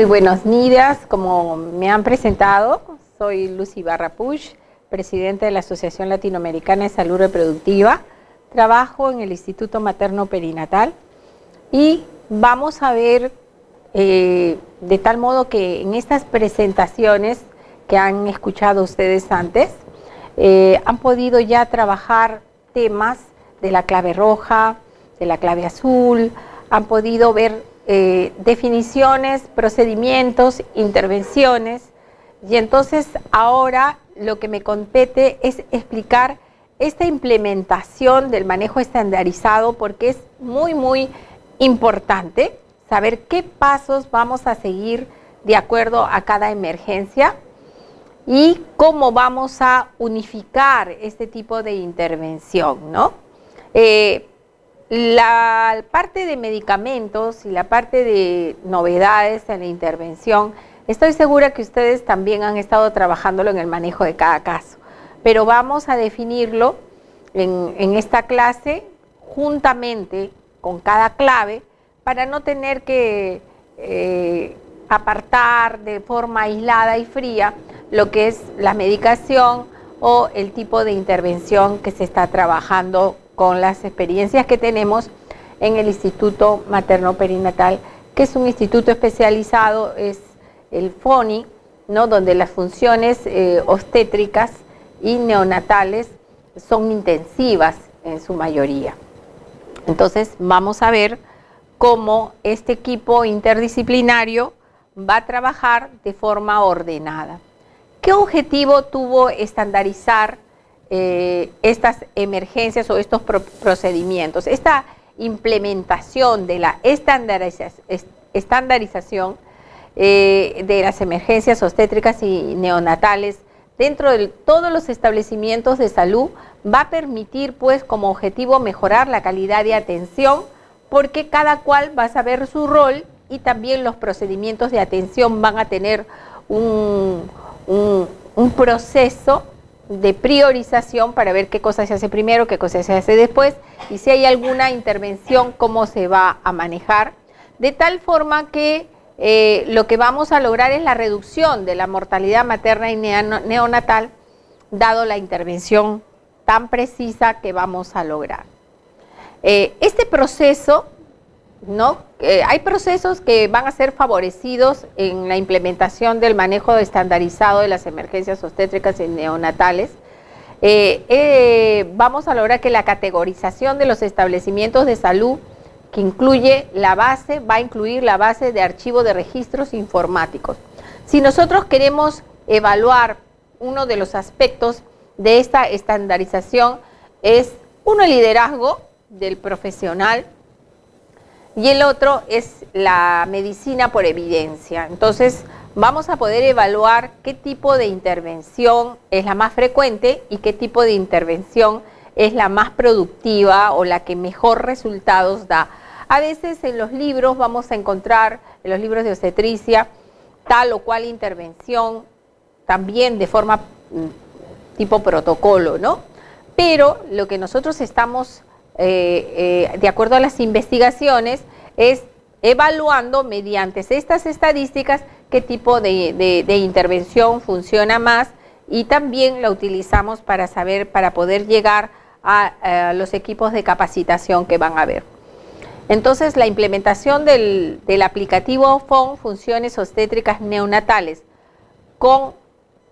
Muy buenos días, como me han presentado, soy Lucy Barra Puig, presidenta de la Asociación Latinoamericana de Salud Reproductiva. Trabajo en el Instituto Materno Perinatal y vamos a ver de tal modo que en estas presentaciones que han escuchado ustedes antes, han podido ya trabajar temas de la clave roja, de la clave azul, han podido ver definiciones, procedimientos, intervenciones, y entonces ahora lo que me compete es explicar esta implementación del manejo estandarizado, porque es muy importante saber qué pasos vamos a seguir de acuerdo a cada emergencia y cómo vamos a unificar este tipo de intervención, ¿no? La parte de medicamentos y la parte de novedades en la intervención, estoy segura que ustedes también han estado trabajándolo en el manejo de cada caso, pero vamos a definirlo en esta clase juntamente con cada clave para no tener que apartar de forma aislada y fría lo que es la medicación o el tipo de intervención que se está trabajando con las experiencias que tenemos en el Instituto Materno Perinatal, que es un instituto especializado, es el FONI, ¿no? Donde las funciones obstétricas y neonatales son intensivas en su mayoría. Entonces vamos a ver cómo este equipo interdisciplinario va a trabajar de forma ordenada. ¿Qué objetivo tuvo estandarizar estas emergencias o estos procedimientos? Esta implementación de la estandarización de las emergencias obstétricas y neonatales dentro de todos los establecimientos de salud va a permitir, pues, como objetivo mejorar la calidad de atención, porque cada cual va a saber su rol y también los procedimientos de atención van a tener un proceso de priorización para ver qué cosa se hace primero, qué cosa se hace después, y si hay alguna intervención, cómo se va a manejar, de tal forma que lo que vamos a lograr es la reducción de la mortalidad materna y neonatal, dado la intervención tan precisa que vamos a lograr. Este proceso, ¿no? Hay procesos que van a ser favorecidos en la implementación del manejo estandarizado de las emergencias obstétricas y neonatales. Vamos a lograr que la categorización de los establecimientos de salud, que incluye la base, va a incluir la base de archivo de registros informáticos. Si nosotros queremos evaluar uno de los aspectos de esta estandarización, es uno, el liderazgo del profesional, y el otro es la medicina por evidencia. Entonces vamos a poder evaluar qué tipo de intervención es la más frecuente y qué tipo de intervención es la más productiva o la que mejor resultados da. A veces en los libros vamos a encontrar, en los libros de obstetricia, tal o cual intervención, también de forma tipo protocolo, ¿no? Pero lo que nosotros estamos de acuerdo a las investigaciones, es evaluando mediante estas estadísticas qué tipo de intervención funciona más, y también la utilizamos para saber, para poder llegar a los equipos de capacitación que van a haber. Entonces, la implementación del aplicativo FON, Funciones Obstétricas Neonatales, con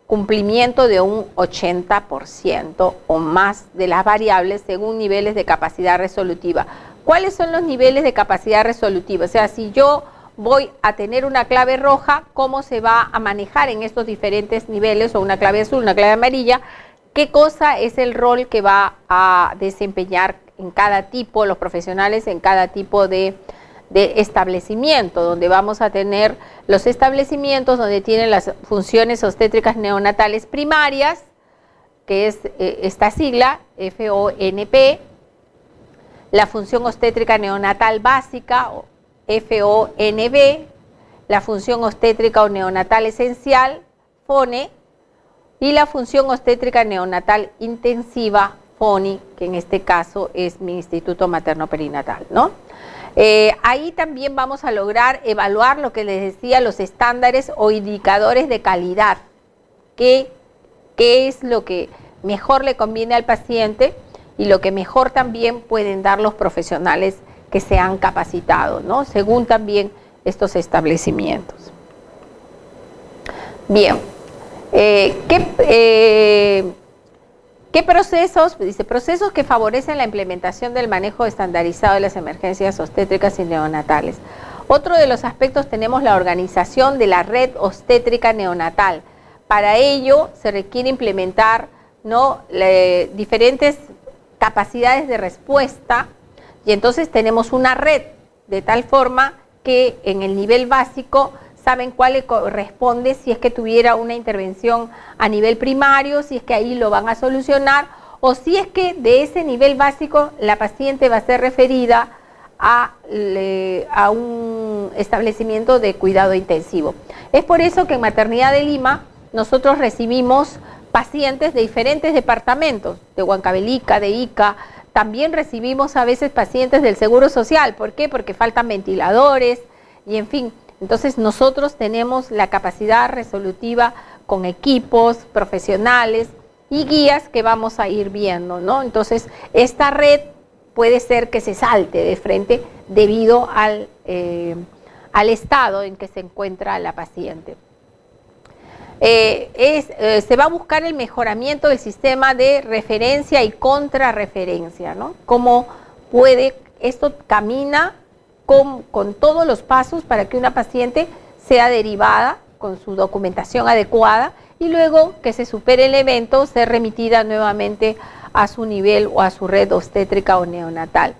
cumplimiento de un 80% o más de las variables según niveles de capacidad resolutiva. ¿Cuáles son los niveles de capacidad resolutiva? O sea, si yo voy a tener una clave roja, ¿cómo se va a manejar en estos diferentes niveles? O una clave azul, una clave amarilla, ¿qué cosa es el rol que va a desempeñar en cada tipo, los profesionales en cada tipo de establecimiento? Donde vamos a tener los establecimientos donde tienen las funciones obstétricas neonatales primarias, que es esta sigla, FONP, la función obstétrica neonatal básica, FONB, la función obstétrica o neonatal esencial, FONE, y la función obstétrica neonatal intensiva, FONI, que en este caso es mi Instituto Materno Perinatal, ¿no? Ahí también vamos a lograr evaluar lo que les decía, los estándares o indicadores de calidad. ¿Qué es lo que mejor le conviene al paciente y lo que mejor también pueden dar los profesionales que se han capacitado, ¿no? Según también estos establecimientos. Bien, ¿qué procesos? Dice, procesos que favorecen la implementación del manejo estandarizado de las emergencias obstétricas y neonatales. Otro de los aspectos tenemos la organización de la red obstétrica neonatal. Para ello se requiere implementar, ¿no?, diferentes capacidades de respuesta, y entonces tenemos una red de tal forma que en el nivel básico saben cuál le corresponde si es que tuviera una intervención a nivel primario, si es que ahí lo van a solucionar, o si es que de ese nivel básico la paciente va a ser referida a un establecimiento de cuidado intensivo. Es por eso que en Maternidad de Lima nosotros recibimos pacientes de diferentes departamentos, de Huancavelica, de Ica. También recibimos a veces pacientes del Seguro Social. ¿Por qué? Porque faltan ventiladores y en fin. Entonces nosotros tenemos la capacidad resolutiva con equipos profesionales y guías que vamos a ir viendo, ¿no? Entonces esta red puede ser que se salte de frente debido al estado en que se encuentra la paciente. Se va a buscar el mejoramiento del sistema de referencia y contrarreferencia, ¿no? Cómo puede, esto camina con todos los pasos para que una paciente sea derivada con su documentación adecuada y luego que se supere el evento, ser remitida nuevamente a su nivel o a su red obstétrica o neonatal.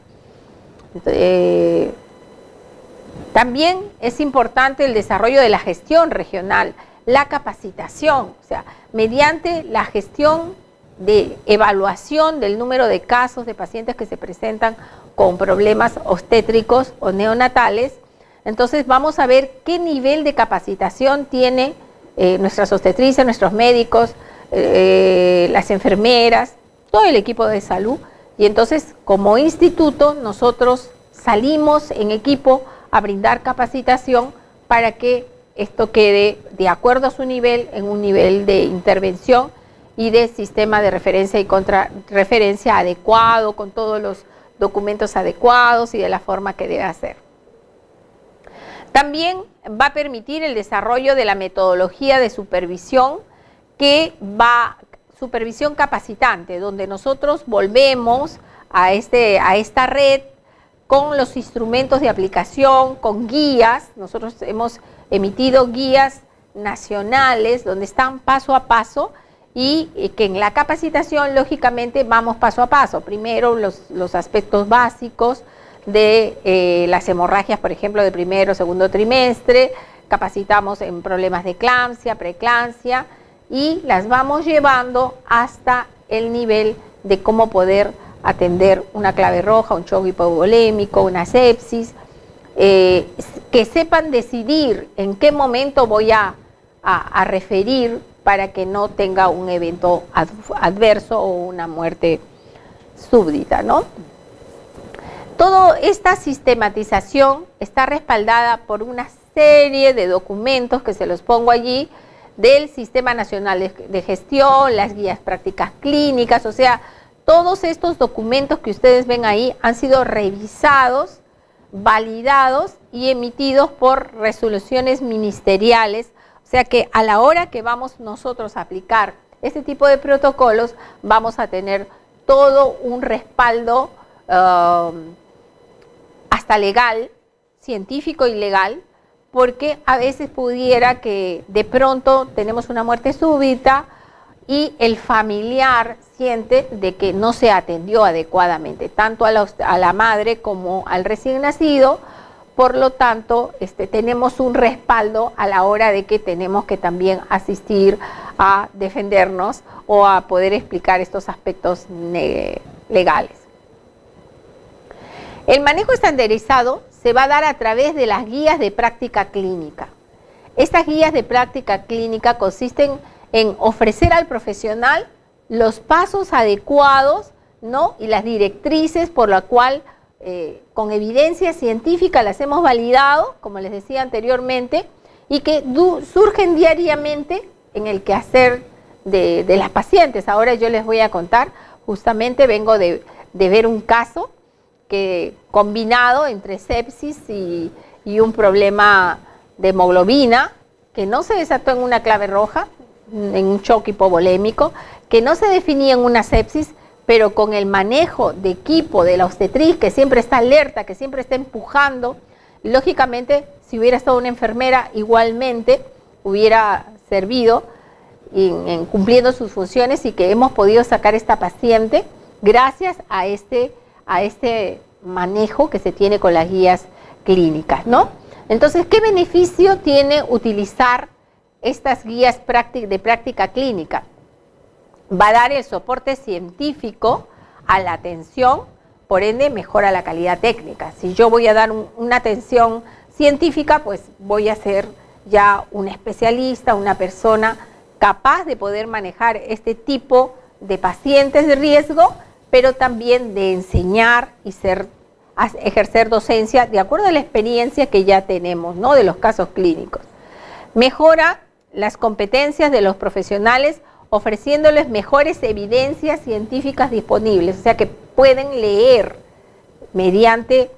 También es importante el desarrollo de la gestión regional, la capacitación, o sea, mediante la gestión de evaluación del número de casos de pacientes que se presentan con problemas obstétricos o neonatales. Entonces vamos a ver qué nivel de capacitación tiene nuestras obstetrices, nuestros médicos, las enfermeras, todo el equipo de salud. Y entonces como instituto nosotros salimos en equipo a brindar capacitación para que esto quede de acuerdo a su nivel, en un nivel de intervención y de sistema de referencia y contrarreferencia adecuado, con todos los documentos adecuados y de la forma que debe hacer. También va a permitir el desarrollo de la metodología de supervisión supervisión capacitante, donde nosotros volvemos a esta red con los instrumentos de aplicación, con guías. Nosotros hemos emitido guías nacionales donde están paso a paso y que en la capacitación lógicamente vamos paso a paso. Primero los aspectos básicos de las hemorragias, por ejemplo, de primero o segundo trimestre, capacitamos en problemas de eclampsia, preeclampsia y las vamos llevando hasta el nivel de cómo poder atender una clave roja, un shock hipovolémico, una sepsis, que sepan decidir en qué momento voy a referir para que no tenga un evento adverso o una muerte súbdita, ¿no? Toda esta sistematización está respaldada por una serie de documentos que se los pongo allí del Sistema Nacional de Gestión, las guías prácticas clínicas, o sea, todos estos documentos que ustedes ven ahí han sido revisados, validados y emitidos por resoluciones ministeriales, o sea que a la hora que vamos nosotros a aplicar este tipo de protocolos vamos a tener todo un respaldo hasta legal, científico y legal, porque a veces pudiera que de pronto tenemos una muerte súbita y el familiar siente de que no se atendió adecuadamente, tanto a la madre como al recién nacido. Por lo tanto, tenemos un respaldo a la hora de que tenemos que también asistir a defendernos o a poder explicar estos aspectos legales. El manejo estandarizado se va a dar a través de las guías de práctica clínica. Estas guías de práctica clínica consisten en ofrecer al profesional los pasos adecuados, ¿no?, y las directrices por la cual con evidencia científica, las hemos validado, como les decía anteriormente, y que surgen diariamente en el quehacer de las pacientes. Ahora yo les voy a contar, justamente vengo de ver un caso que combinado entre sepsis y un problema de hemoglobina, que no se desató en una clave roja, en un choque hipovolémico, que no se definía en una sepsis, pero con el manejo de equipo de la obstetriz, que siempre está alerta, que siempre está empujando, lógicamente, si hubiera estado una enfermera, igualmente hubiera servido en cumpliendo sus funciones, y que hemos podido sacar esta paciente gracias a este manejo que se tiene con las guías clínicas, ¿no? Entonces, ¿qué beneficio tiene utilizar estas guías de práctica clínica? Va a dar el soporte científico a la atención, por ende mejora la calidad técnica. Si yo voy a dar una atención científica, pues voy a ser ya un especialista, una persona capaz de poder manejar este tipo de pacientes de riesgo, pero también de enseñar y ejercer docencia de acuerdo a la experiencia que ya tenemos, ¿no?, de los casos clínicos. Mejora las competencias de los profesionales, ofreciéndoles mejores evidencias científicas disponibles, o sea que pueden leer mediante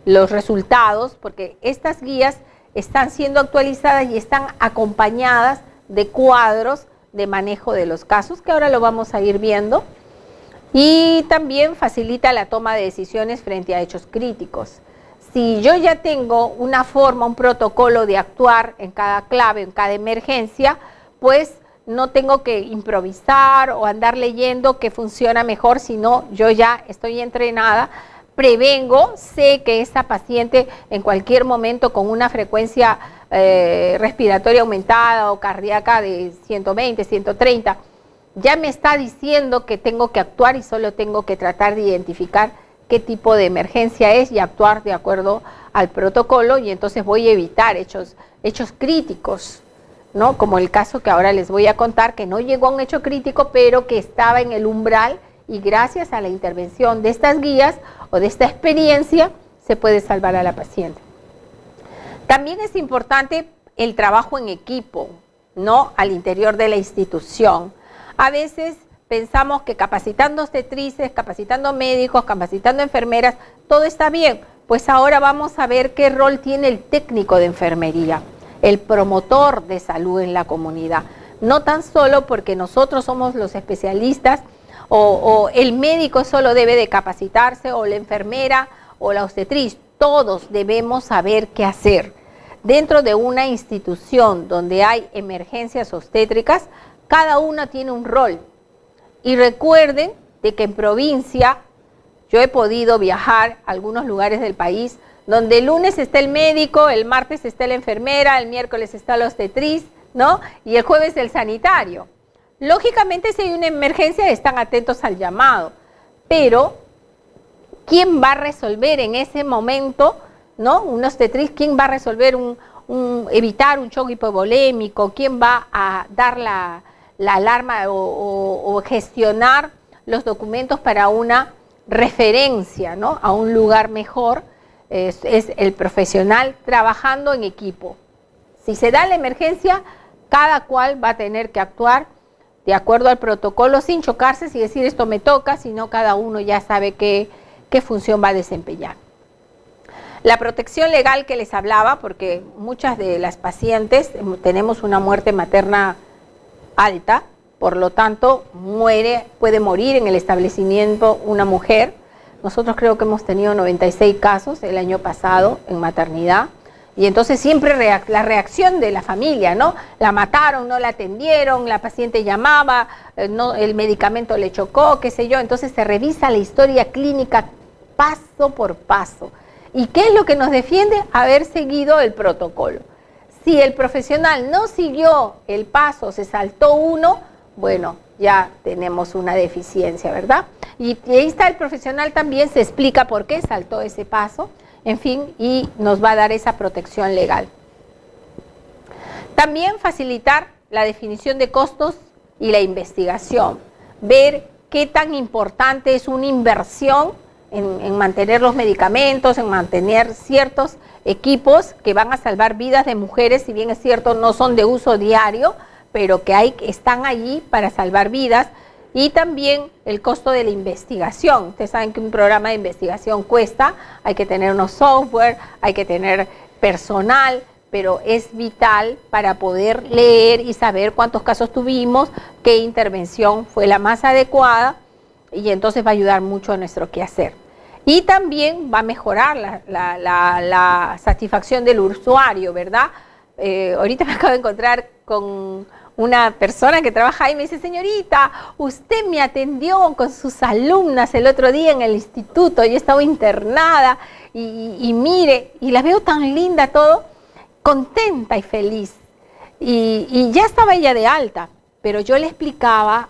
los resultados, porque estas guías están siendo actualizadas y están acompañadas de cuadros de manejo de los casos, que ahora lo vamos a ir viendo, y también facilita la toma de decisiones frente a hechos críticos. Si yo ya tengo una forma, un protocolo de actuar en cada clave, en cada emergencia, pues no tengo que improvisar o andar leyendo qué funciona mejor, sino yo ya estoy entrenada, prevengo, sé que esa paciente en cualquier momento con una frecuencia respiratoria aumentada o cardíaca de 120, 130, ya me está diciendo que tengo que actuar, y solo tengo que tratar de identificar qué tipo de emergencia es y actuar de acuerdo al protocolo, y entonces voy a evitar hechos críticos, ¿no? Como el caso que ahora les voy a contar, que no llegó a un hecho crítico, pero que estaba en el umbral, y gracias a la intervención de estas guías o de esta experiencia se puede salvar a la paciente. También es importante el trabajo en equipo, ¿no?, al interior de la institución. A veces pensamos que capacitando obstetrices, capacitando médicos, capacitando enfermeras, todo está bien. Pues ahora vamos a ver qué rol tiene el técnico de enfermería, el promotor de salud en la comunidad. No tan solo porque nosotros somos los especialistas, o el médico solo debe de capacitarse, o la enfermera o la obstetriz. Todos debemos saber qué hacer. Dentro de una institución donde hay emergencias obstétricas, cada uno tiene un rol. Y recuerden de que en provincia yo he podido viajar a algunos lugares del país donde el lunes está el médico, el martes está la enfermera, el miércoles está la obstetriz, ¿no?, y el jueves el sanitario. Lógicamente, si hay una emergencia, están atentos al llamado, pero ¿quién va a resolver en ese momento, ¿no?, una obstetriz? ¿Quién va a resolver evitar un choque hipovolémico? ¿Quién va a dar la alarma o gestionar los documentos para una referencia, ¿no?, a un lugar mejor? Es el profesional trabajando en equipo. Si se da la emergencia, cada cual va a tener que actuar de acuerdo al protocolo, sin chocarse, sin decir esto me toca, sino cada uno ya sabe qué función va a desempeñar. La protección legal que les hablaba, porque muchas de las pacientes tenemos una muerte materna alta, por lo tanto puede morir en el establecimiento una mujer. Nosotros creo que hemos tenido 96 casos el año pasado en maternidad, y entonces siempre la reacción de la familia, ¿no? La mataron, no la atendieron, la paciente llamaba, el medicamento le chocó, qué sé yo. Entonces se revisa la historia clínica paso por paso. ¿Y qué es lo que nos defiende? Haber seguido el protocolo. Si el profesional no siguió el paso, se saltó uno, bueno, ya tenemos una deficiencia, ¿verdad? Y ahí está el profesional también, se explica por qué saltó ese paso, en fin, y nos va a dar esa protección legal. También facilitar la definición de costos y la investigación, ver qué tan importante es una inversión en mantener los medicamentos, en mantener ciertos equipos que van a salvar vidas de mujeres, si bien es cierto no son de uso diario, pero que están allí para salvar vidas. Y también el costo de la investigación. Ustedes saben que un programa de investigación cuesta, hay que tener unos software, hay que tener personal, pero es vital para poder leer y saber cuántos casos tuvimos, qué intervención fue la más adecuada, y entonces va a ayudar mucho a nuestro quehacer. Y también va a mejorar la satisfacción del usuario, ¿verdad? Ahorita me acabo de encontrar con una persona que trabaja ahí y me dice, señorita, usted me atendió con sus alumnas el otro día en el instituto, yo estaba internada y mire, y la veo tan linda todo, contenta y feliz. Y ya estaba ella de alta, pero yo le explicaba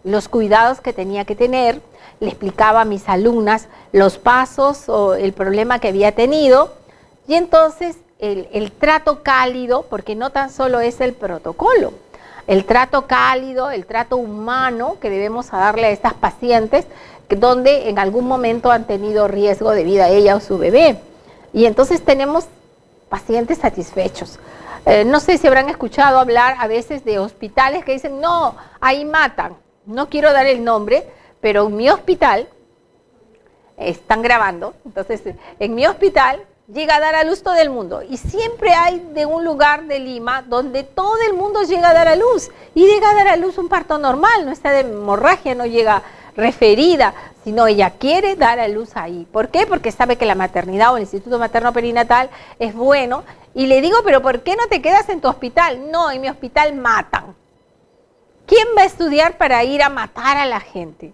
los cuidados que tenía que tener, le explicaba a mis alumnas los pasos o el problema que había tenido, y entonces el trato cálido, porque no tan solo es el protocolo, el trato cálido, el trato humano que debemos darle a estas pacientes donde en algún momento han tenido riesgo de vida ella o su bebé. Y entonces tenemos pacientes satisfechos. No sé si habrán escuchado hablar a veces de hospitales que dicen, no, ahí matan. No quiero dar el nombre, pero en mi hospital, están grabando, entonces en mi hospital llega a dar a luz todo el mundo, y siempre hay de un lugar de Lima donde todo el mundo llega a dar a luz, y llega a dar a luz un parto normal, no está de hemorragia, no llega referida, sino ella quiere dar a luz ahí. ¿Por qué? Porque sabe que la maternidad o el Instituto Materno Perinatal es bueno, y le digo, pero ¿por qué no te quedas en tu hospital? No, en mi hospital matan. ¿Quién va a estudiar para ir a matar a la gente?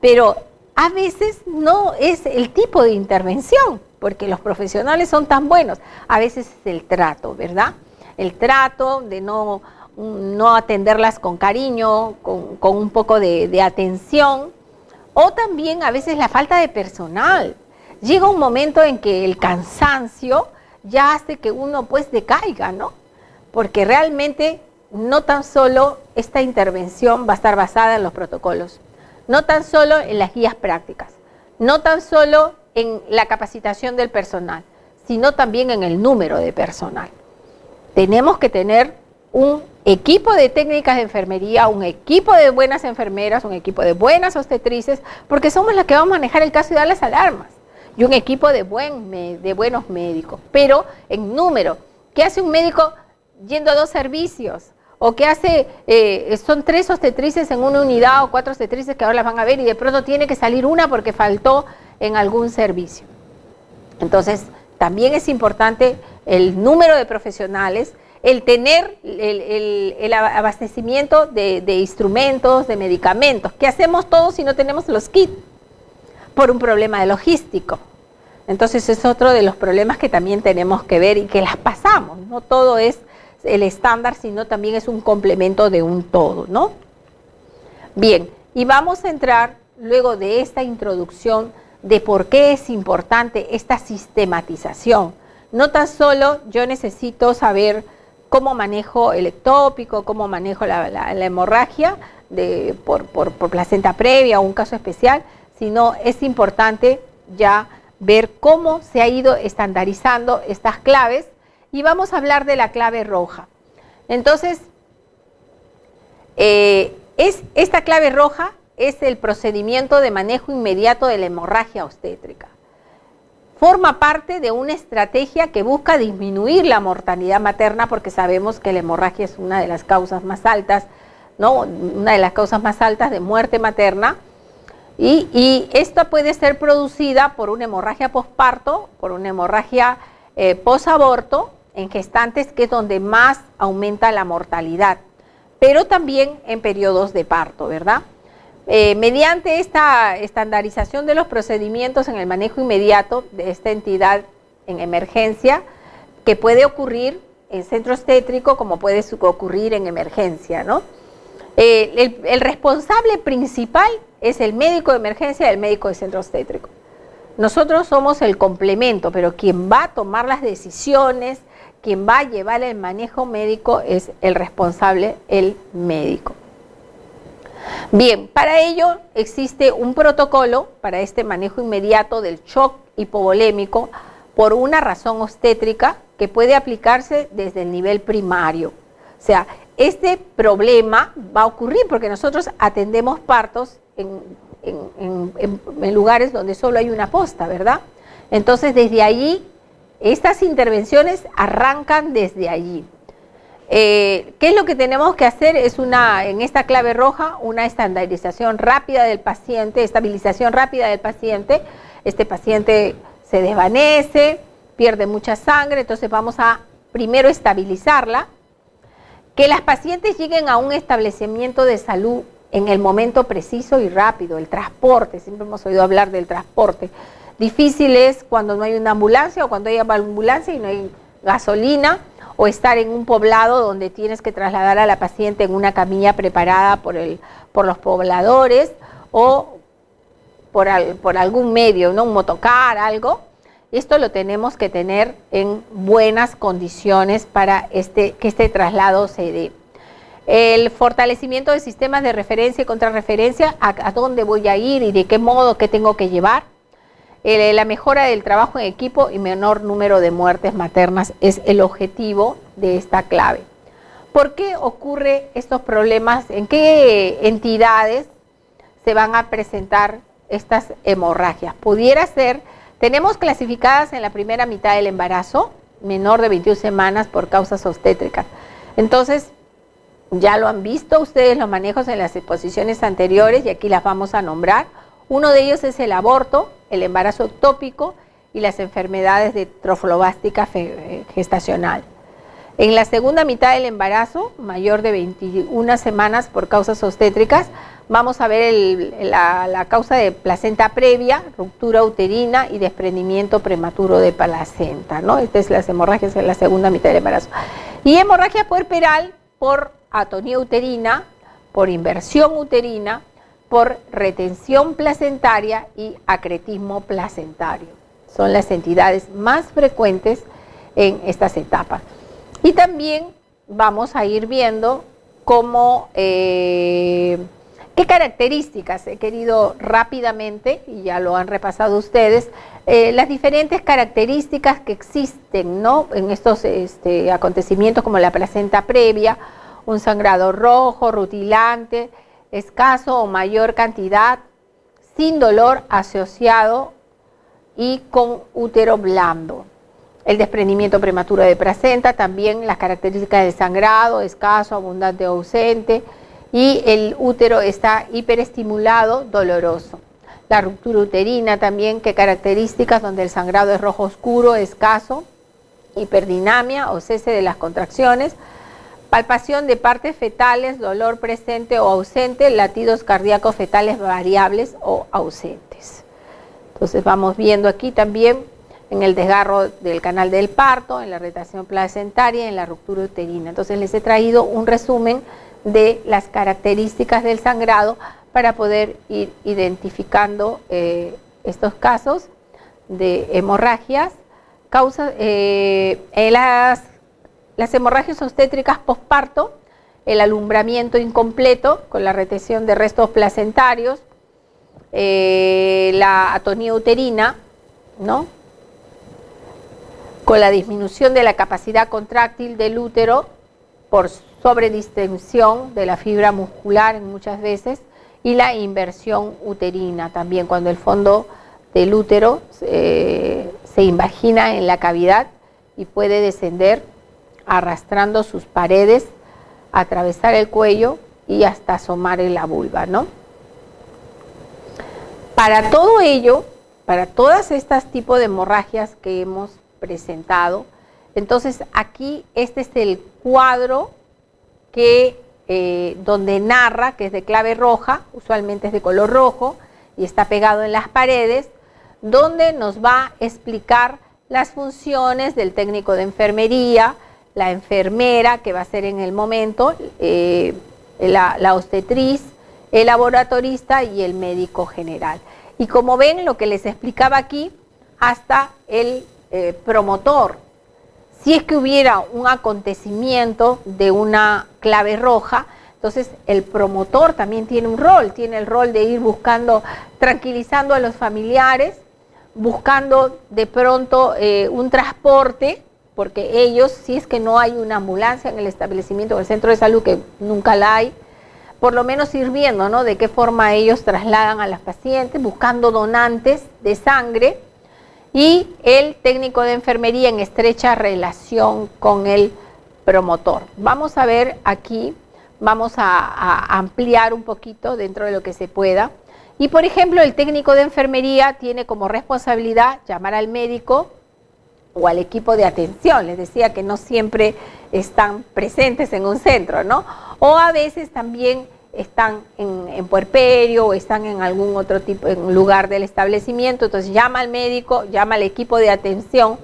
Pero a veces no es el tipo de intervención, porque los profesionales son tan buenos. A veces es el trato, ¿verdad? El trato de no atenderlas con cariño, con un poco de atención, o también a veces la falta de personal. Llega un momento en que el cansancio ya hace que uno pues decaiga, ¿no? Porque realmente no tan solo esta intervención va a estar basada en los protocolos, no tan solo en las guías prácticas, no tan solo en la capacitación del personal, sino también en el número de personal. Tenemos que tener un equipo de técnicas de enfermería, un equipo de buenas enfermeras, un equipo de buenas obstetrices, porque somos las que vamos a manejar el caso y dar las alarmas, y un equipo de buenos médicos, pero en número. ¿Qué hace un médico yendo a 2 servicios? ¿O qué hace, son 3 obstetrices en una unidad o 4 obstetrices que ahora las van a ver y de pronto tiene que salir una porque faltó en algún servicio? Entonces, también es importante el número de profesionales, el tener el abastecimiento de instrumentos, de medicamentos. ¿Qué hacemos todos si no tenemos los kits? Por un problema de logístico. Entonces, es otro de los problemas que también tenemos que ver y que las pasamos. No todo es el estándar, sino también es un complemento de un todo, ¿no? Bien, y vamos a entrar luego de esta introducción de por qué es importante esta sistematización. No tan solo yo necesito saber cómo manejo el ectópico, cómo manejo la hemorragia por placenta previa o un caso especial, sino es importante ya ver cómo se ha ido estandarizando estas claves. Y vamos a hablar de la clave roja. Entonces, esta clave roja es el procedimiento de manejo inmediato de la hemorragia obstétrica. Forma parte de una estrategia que busca disminuir la mortalidad materna, porque sabemos que la hemorragia es una de las causas más altas, ¿no? Una de las causas más altas de muerte materna. Y esta puede ser producida por una hemorragia posparto, por una hemorragia posaborto, en gestantes, que es donde más aumenta la mortalidad, pero también en periodos de parto, ¿verdad? Mediante esta estandarización de los procedimientos en el manejo inmediato de esta entidad en emergencia, que puede ocurrir en centro obstétrico como puede ocurrir en emergencia, ¿no? El responsable principal es el médico de emergencia y el médico de centro obstétrico. Nosotros somos el complemento, pero quien va a tomar las decisiones, quien va a llevar el manejo médico es el responsable, el médico. Bien, para ello existe un protocolo para este manejo inmediato del shock hipovolémico por una razón obstétrica que puede aplicarse desde el nivel primario. O sea, este problema va a ocurrir porque nosotros atendemos partos en lugares donde solo hay una posta, ¿verdad? Entonces, desde allí, estas intervenciones arrancan desde allí. ¿Qué es lo que tenemos que hacer? Es en esta clave roja, una estandarización rápida del paciente, estabilización rápida del paciente. Este paciente se desvanece, pierde mucha sangre, entonces vamos a primero estabilizarla. Que las pacientes lleguen a un establecimiento de salud en el momento preciso y rápido, el transporte, siempre hemos oído hablar del transporte. Difícil es cuando no hay una ambulancia o cuando hay ambulancia y no hay gasolina, o estar en un poblado donde tienes que trasladar a la paciente en una camilla preparada por los pobladores o por algún medio, ¿no? Un motocar, algo. Esto lo tenemos que tener en buenas condiciones para que este traslado se dé. El fortalecimiento de sistemas de referencia y contrarreferencia, a dónde voy a ir y de qué modo, qué tengo que llevar. La mejora del trabajo en equipo y menor número de muertes maternas es el objetivo de esta clave. ¿Por qué ocurre estos problemas? ¿En qué entidades se van a presentar estas hemorragias? Pudiera ser, tenemos clasificadas en la primera mitad del embarazo, menor de 21 semanas por causas obstétricas. Entonces, ya lo han visto ustedes los manejos en las exposiciones anteriores y aquí las vamos a nombrar. Uno de ellos es el aborto, el embarazo ectópico y las enfermedades de troflobástica gestacional. En la segunda mitad del embarazo, mayor de 21 semanas por causas obstétricas, vamos a ver la causa de placenta previa, ruptura uterina y desprendimiento prematuro de placenta, ¿no? Estas son las hemorragias en la segunda mitad del embarazo. Y hemorragia puerperal por atonía uterina, por inversión uterina, por retención placentaria y acretismo placentario. Son las entidades más frecuentes en estas etapas. Y también vamos a ir viendo cómo, qué características, he querido rápidamente, y ya lo han repasado ustedes, las diferentes características que existen, ¿no? En estos acontecimientos como la placenta previa, un sangrado rojo, rutilante, escaso o mayor cantidad, sin dolor asociado y con útero blando. El desprendimiento prematuro de placenta, también las características del sangrado, escaso, abundante o ausente, y el útero está hiperestimulado, doloroso. La ruptura uterina también, qué características, donde el sangrado es rojo oscuro, escaso, hiperdinamia o cese de las contracciones, palpación de partes fetales, dolor presente o ausente, latidos cardíacos fetales variables o ausentes. Entonces vamos viendo aquí también en el desgarro del canal del parto, en la retención placentaria, en la ruptura uterina. Entonces les he traído un resumen de las características del sangrado para poder ir identificando estos casos de hemorragias. Las hemorragias obstétricas posparto, el alumbramiento incompleto con la retención de restos placentarios, la atonía uterina, ¿no? Con la disminución de la capacidad contráctil del útero por sobredistensión de la fibra muscular muchas veces, y la inversión uterina también, cuando el fondo del útero se invagina en la cavidad y puede descender arrastrando sus paredes, atravesar el cuello y hasta asomar en la vulva, ¿no? Para todo ello, para todas estas tipos de hemorragias que hemos presentado, entonces aquí este es el cuadro que donde narra, que es de clave roja, usualmente es de color rojo y está pegado en las paredes, donde nos va a explicar las funciones del técnico de enfermería, la enfermera que va a ser en el momento, la obstetriz, el laboratorista y el médico general. Y como ven, lo que les explicaba aquí, hasta el promotor. Si es que hubiera un acontecimiento de una clave roja, Entonces el promotor también tiene un rol, tiene el rol de ir buscando, tranquilizando a los familiares, buscando de pronto un transporte, porque ellos, si es que no hay una ambulancia en el establecimiento, en el centro de salud, que nunca la hay, por lo menos ir viendo, ¿no?, de qué forma ellos trasladan a las pacientes, buscando donantes de sangre, y el técnico de enfermería en estrecha relación con el promotor. Vamos a ver aquí, vamos a ampliar un poquito dentro de lo que se pueda. Y por ejemplo, el técnico de enfermería tiene como responsabilidad llamar al médico o al equipo de atención. Les decía que no siempre están presentes en un centro, ¿no? O a veces también están en puerperio o están en algún otro tipo, en lugar del establecimiento. Entonces llama al médico, llama al equipo de atención,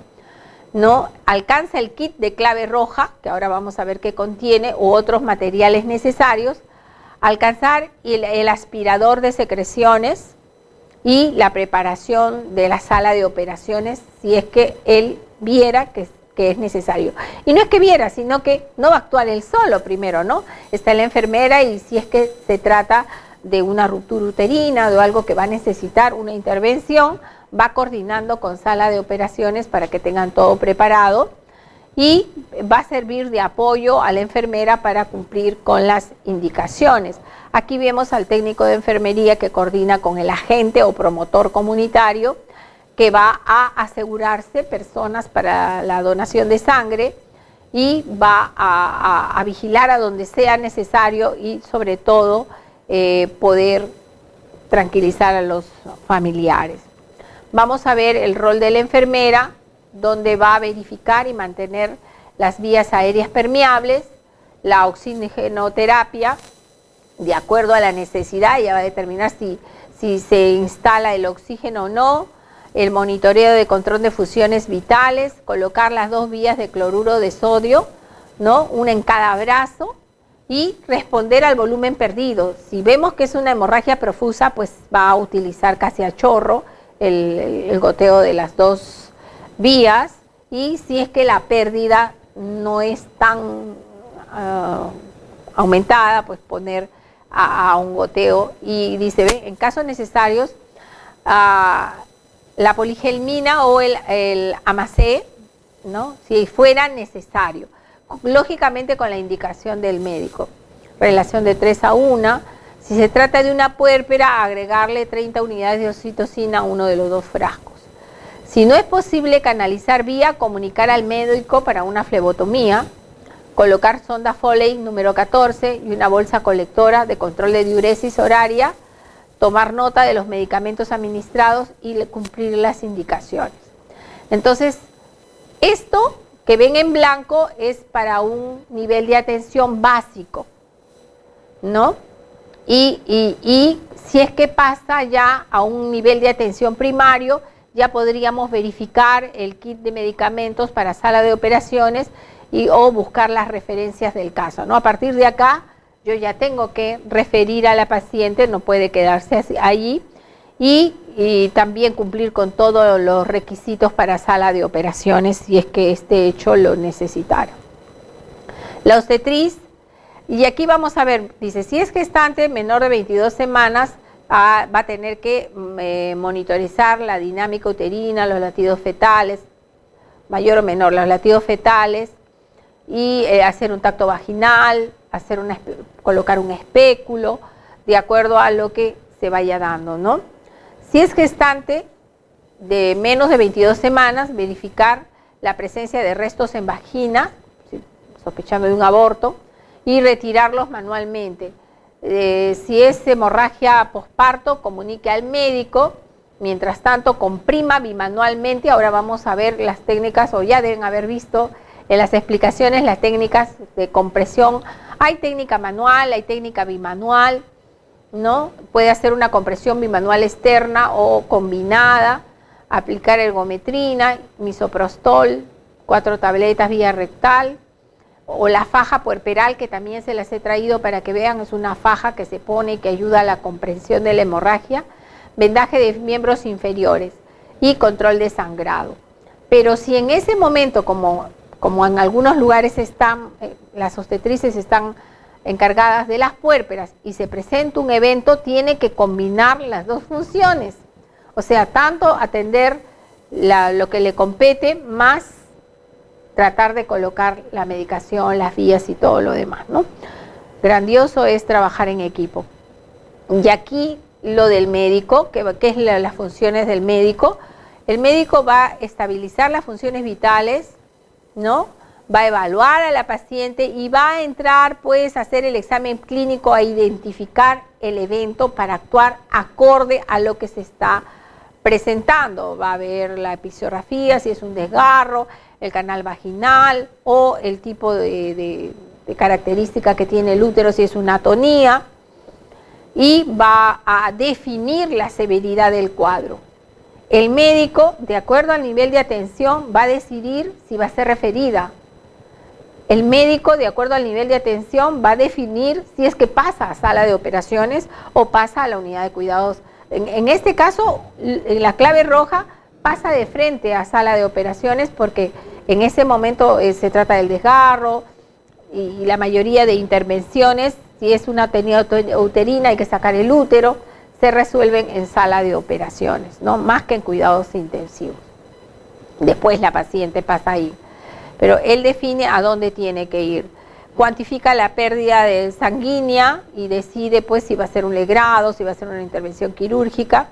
¿no? Alcanza el kit de clave roja, que ahora vamos a ver qué contiene, u otros materiales necesarios, alcanzar el aspirador de secreciones y la preparación de la sala de operaciones, si es que él viera que es necesario. Y no es que viera, sino que no va a actuar él solo primero, ¿no? Está la enfermera, y si es que se trata de una ruptura uterina, de algo que va a necesitar una intervención, va coordinando con sala de operaciones para que tengan todo preparado, y va a servir de apoyo a la enfermera para cumplir con las indicaciones. Aquí vemos al técnico de enfermería que coordina con el agente o promotor comunitario, que va a asegurarse personas para la donación de sangre, y va a vigilar a donde sea necesario, y sobre todo poder tranquilizar a los familiares. Vamos a ver el rol de la enfermera, donde va a verificar y mantener las vías aéreas permeables, la oxigenoterapia, de acuerdo a la necesidad. Ella va a determinar si se instala el oxígeno o no, el monitoreo de control de funciones vitales, colocar las 2 vías de cloruro de sodio, ¿no?, una en cada brazo, y responder al volumen perdido. Si vemos que es una hemorragia profusa, pues va a utilizar casi a chorro el goteo de las 2 vías, y si es que la pérdida no es tan aumentada, pues poner a un goteo. Y dice, en casos necesarios, la poligelmina o el AMAC, ¿no?, si fuera necesario, lógicamente con la indicación del médico. Relación de 3:1. Si se trata de una puérpera, agregarle 30 unidades de oxitocina a uno de los 2 frascos. Si no es posible canalizar vía, comunicar al médico para una flebotomía, colocar sonda Foley número 14 y una bolsa colectora de control de diuresis horaria, tomar nota de los medicamentos administrados y cumplir las indicaciones. Entonces, esto que ven en blanco es para un nivel de atención básico, ¿no? Y si es que pasa ya a un nivel de atención primario, ya podríamos verificar el kit de medicamentos para sala de operaciones o buscar las referencias del caso, ¿no? A partir de acá, yo ya tengo que referir a la paciente, no puede quedarse allí, y también cumplir con todos los requisitos para sala de operaciones, si es que este hecho lo necesitara. La obstetriz, y aquí vamos a ver, dice, si es gestante menor de 22 semanas, va a tener que monitorizar la dinámica uterina, los latidos fetales, mayor o menor, los latidos fetales, y hacer un tacto vaginal, colocar un espéculo, de acuerdo a lo que se vaya dando, ¿no? Si es gestante de menos de 22 semanas, verificar la presencia de restos en vagina, sospechando de un aborto, y retirarlos manualmente. Si es hemorragia posparto, comunique al médico. Mientras tanto, comprima bimanualmente. Ahora vamos a ver las técnicas, o ya deben haber visto en las explicaciones las técnicas de compresión. Hay técnica manual, hay técnica bimanual, ¿no? Puede hacer una compresión bimanual externa o combinada, aplicar ergometrina, misoprostol, 4 tabletas vía rectal, o la faja puerperal, que también se las he traído para que vean, es una faja que se pone y que ayuda a la comprensión de la hemorragia, vendaje de miembros inferiores y control de sangrado. Pero si en ese momento, como en algunos lugares están, las obstetrices están encargadas de las puérperas y se presenta un evento, tiene que combinar las dos funciones. O sea, tanto atender lo que le compete, más tratar de colocar la medicación, las vías y todo lo demás, ¿no? Grandioso es trabajar en equipo. Y aquí lo del médico, que es las funciones del médico. El médico va a estabilizar las funciones vitales, ¿no? Va a evaluar a la paciente y va a entrar, pues, a hacer el examen clínico, a identificar el evento para actuar acorde a lo que se está presentando. Va a ver la episografía, si es un desgarro, el canal vaginal o el tipo de característica que tiene el útero, si es una atonía, y va a definir la severidad del cuadro. El médico, de acuerdo al nivel de atención, va a decidir si va a ser referida. El médico, de acuerdo al nivel de atención, va a definir si es que pasa a sala de operaciones o pasa a la unidad de cuidados. En este caso, la clave roja pasa de frente a sala de operaciones porque en ese momento se trata del desgarro y la mayoría de intervenciones, si es una atonía uterina, hay que sacar el útero, se resuelven en sala de operaciones, ¿no? Más que en cuidados intensivos. Después la paciente pasa ahí. Pero él define a dónde tiene que ir. Cuantifica la pérdida de sanguínea y decide pues si va a ser un legrado, si va a ser una intervención quirúrgica.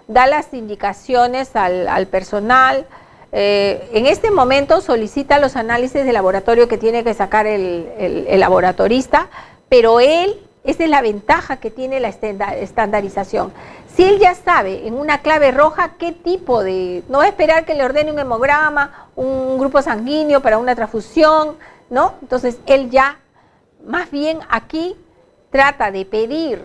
Da las indicaciones al personal. En este momento solicita los análisis de laboratorio que tiene que sacar el laboratorista, pero esa es la ventaja que tiene la estandarización. Si él ya sabe en una clave roja qué tipo de... No va a esperar que le ordene un hemograma, un grupo sanguíneo para una transfusión, ¿no? Entonces él ya, más bien aquí, trata de pedir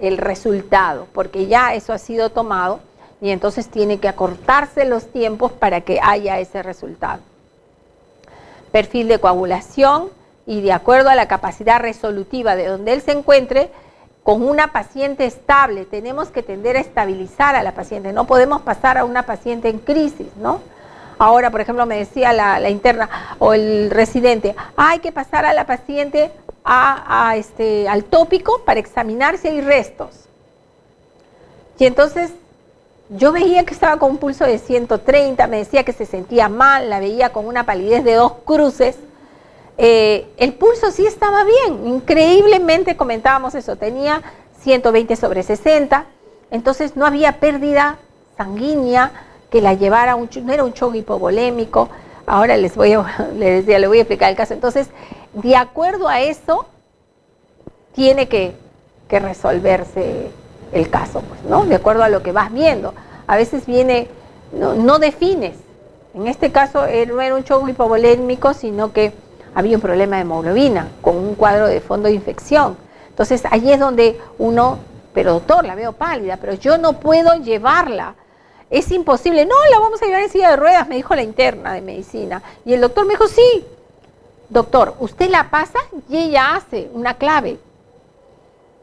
el resultado, porque ya eso ha sido tomado y entonces tiene que acortarse los tiempos para que haya ese resultado. Perfil de coagulación y de acuerdo a la capacidad resolutiva de donde él se encuentre, con una paciente estable, tenemos que tender a estabilizar a la paciente, no podemos pasar a una paciente en crisis, ¿no? Ahora, por ejemplo, me decía la interna o el residente, hay que pasar a la paciente al tópico para examinar si hay restos. Y entonces yo veía que estaba con un pulso de 130, me decía que se sentía mal, la veía con una palidez de 2 cruces. El pulso sí estaba bien, increíblemente comentábamos eso, tenía 120/60, entonces no había pérdida sanguínea que la llevara, no era un shock hipovolémico. Ahora le voy a explicar el caso. Entonces, de acuerdo a eso, tiene que resolverse el caso, pues, ¿no? De acuerdo a lo que vas viendo. A veces viene, no defines. En este caso no era un shock hipovolémico, sino que había un problema de hemoglobina con un cuadro de fondo de infección. Entonces, ahí es donde uno, pero doctor, la veo pálida, pero yo no puedo llevarla. Es imposible. No, la vamos a llevar en silla de ruedas, me dijo la interna de medicina. Y el doctor me dijo, sí, doctor, usted la pasa y ella hace una clave,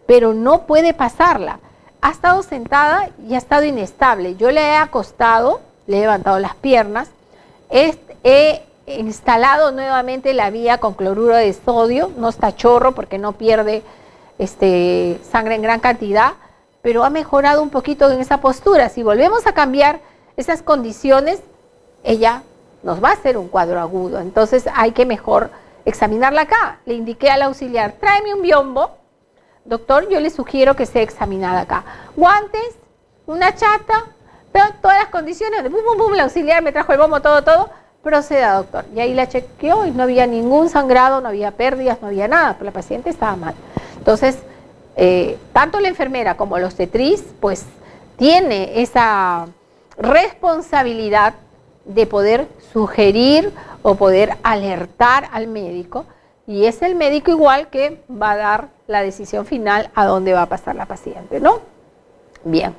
pero no puede pasarla. Ha estado sentada y ha estado inestable. Yo le he acostado, le he levantado las piernas, he instalado nuevamente la vía con cloruro de sodio, no está chorro porque no pierde sangre en gran cantidad, pero ha mejorado un poquito en esa postura. Si volvemos a cambiar esas condiciones, ella nos va a hacer un cuadro agudo. Entonces hay que mejor examinarla acá. Le indiqué al auxiliar, tráeme un biombo. Doctor, yo le sugiero que sea examinada acá. Guantes, una chata, pero todas las condiciones, bum, bum, bum, el auxiliar me trajo el bombo, todo. Proceda, doctor. Y ahí la chequeó y no había ningún sangrado, no había pérdidas, no había nada, pero la paciente estaba mal. Entonces, tanto la enfermera como el obstetriz, pues, tiene esa responsabilidad de poder sugerir o poder alertar al médico, y es el médico igual que va a dar la decisión final a dónde va a pasar la paciente, ¿no? Bien.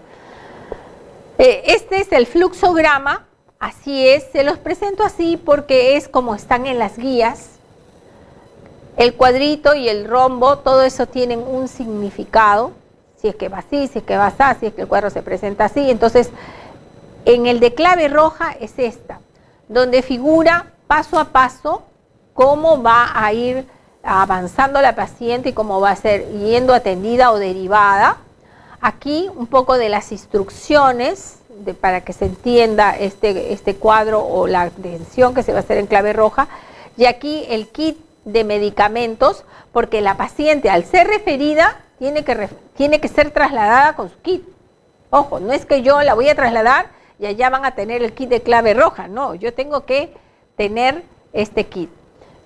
Este es el fluxograma. Así es, se los presento así porque es como están en las guías. El cuadrito y el rombo, todo eso tienen un significado. Si es que va así, si es que va así, si es que el cuadro se presenta así. Entonces, en el de clave roja es esta, donde figura paso a paso cómo va a ir avanzando la paciente y cómo va a ser yendo atendida o derivada. Aquí un poco de las instrucciones para que se entienda este cuadro o la atención que se va a hacer en clave roja. Y aquí el kit de medicamentos, porque la paciente al ser referida tiene que ser trasladada con su kit. Ojo, no es que yo la voy a trasladar y allá van a tener el kit de clave roja, no, yo tengo que tener este kit.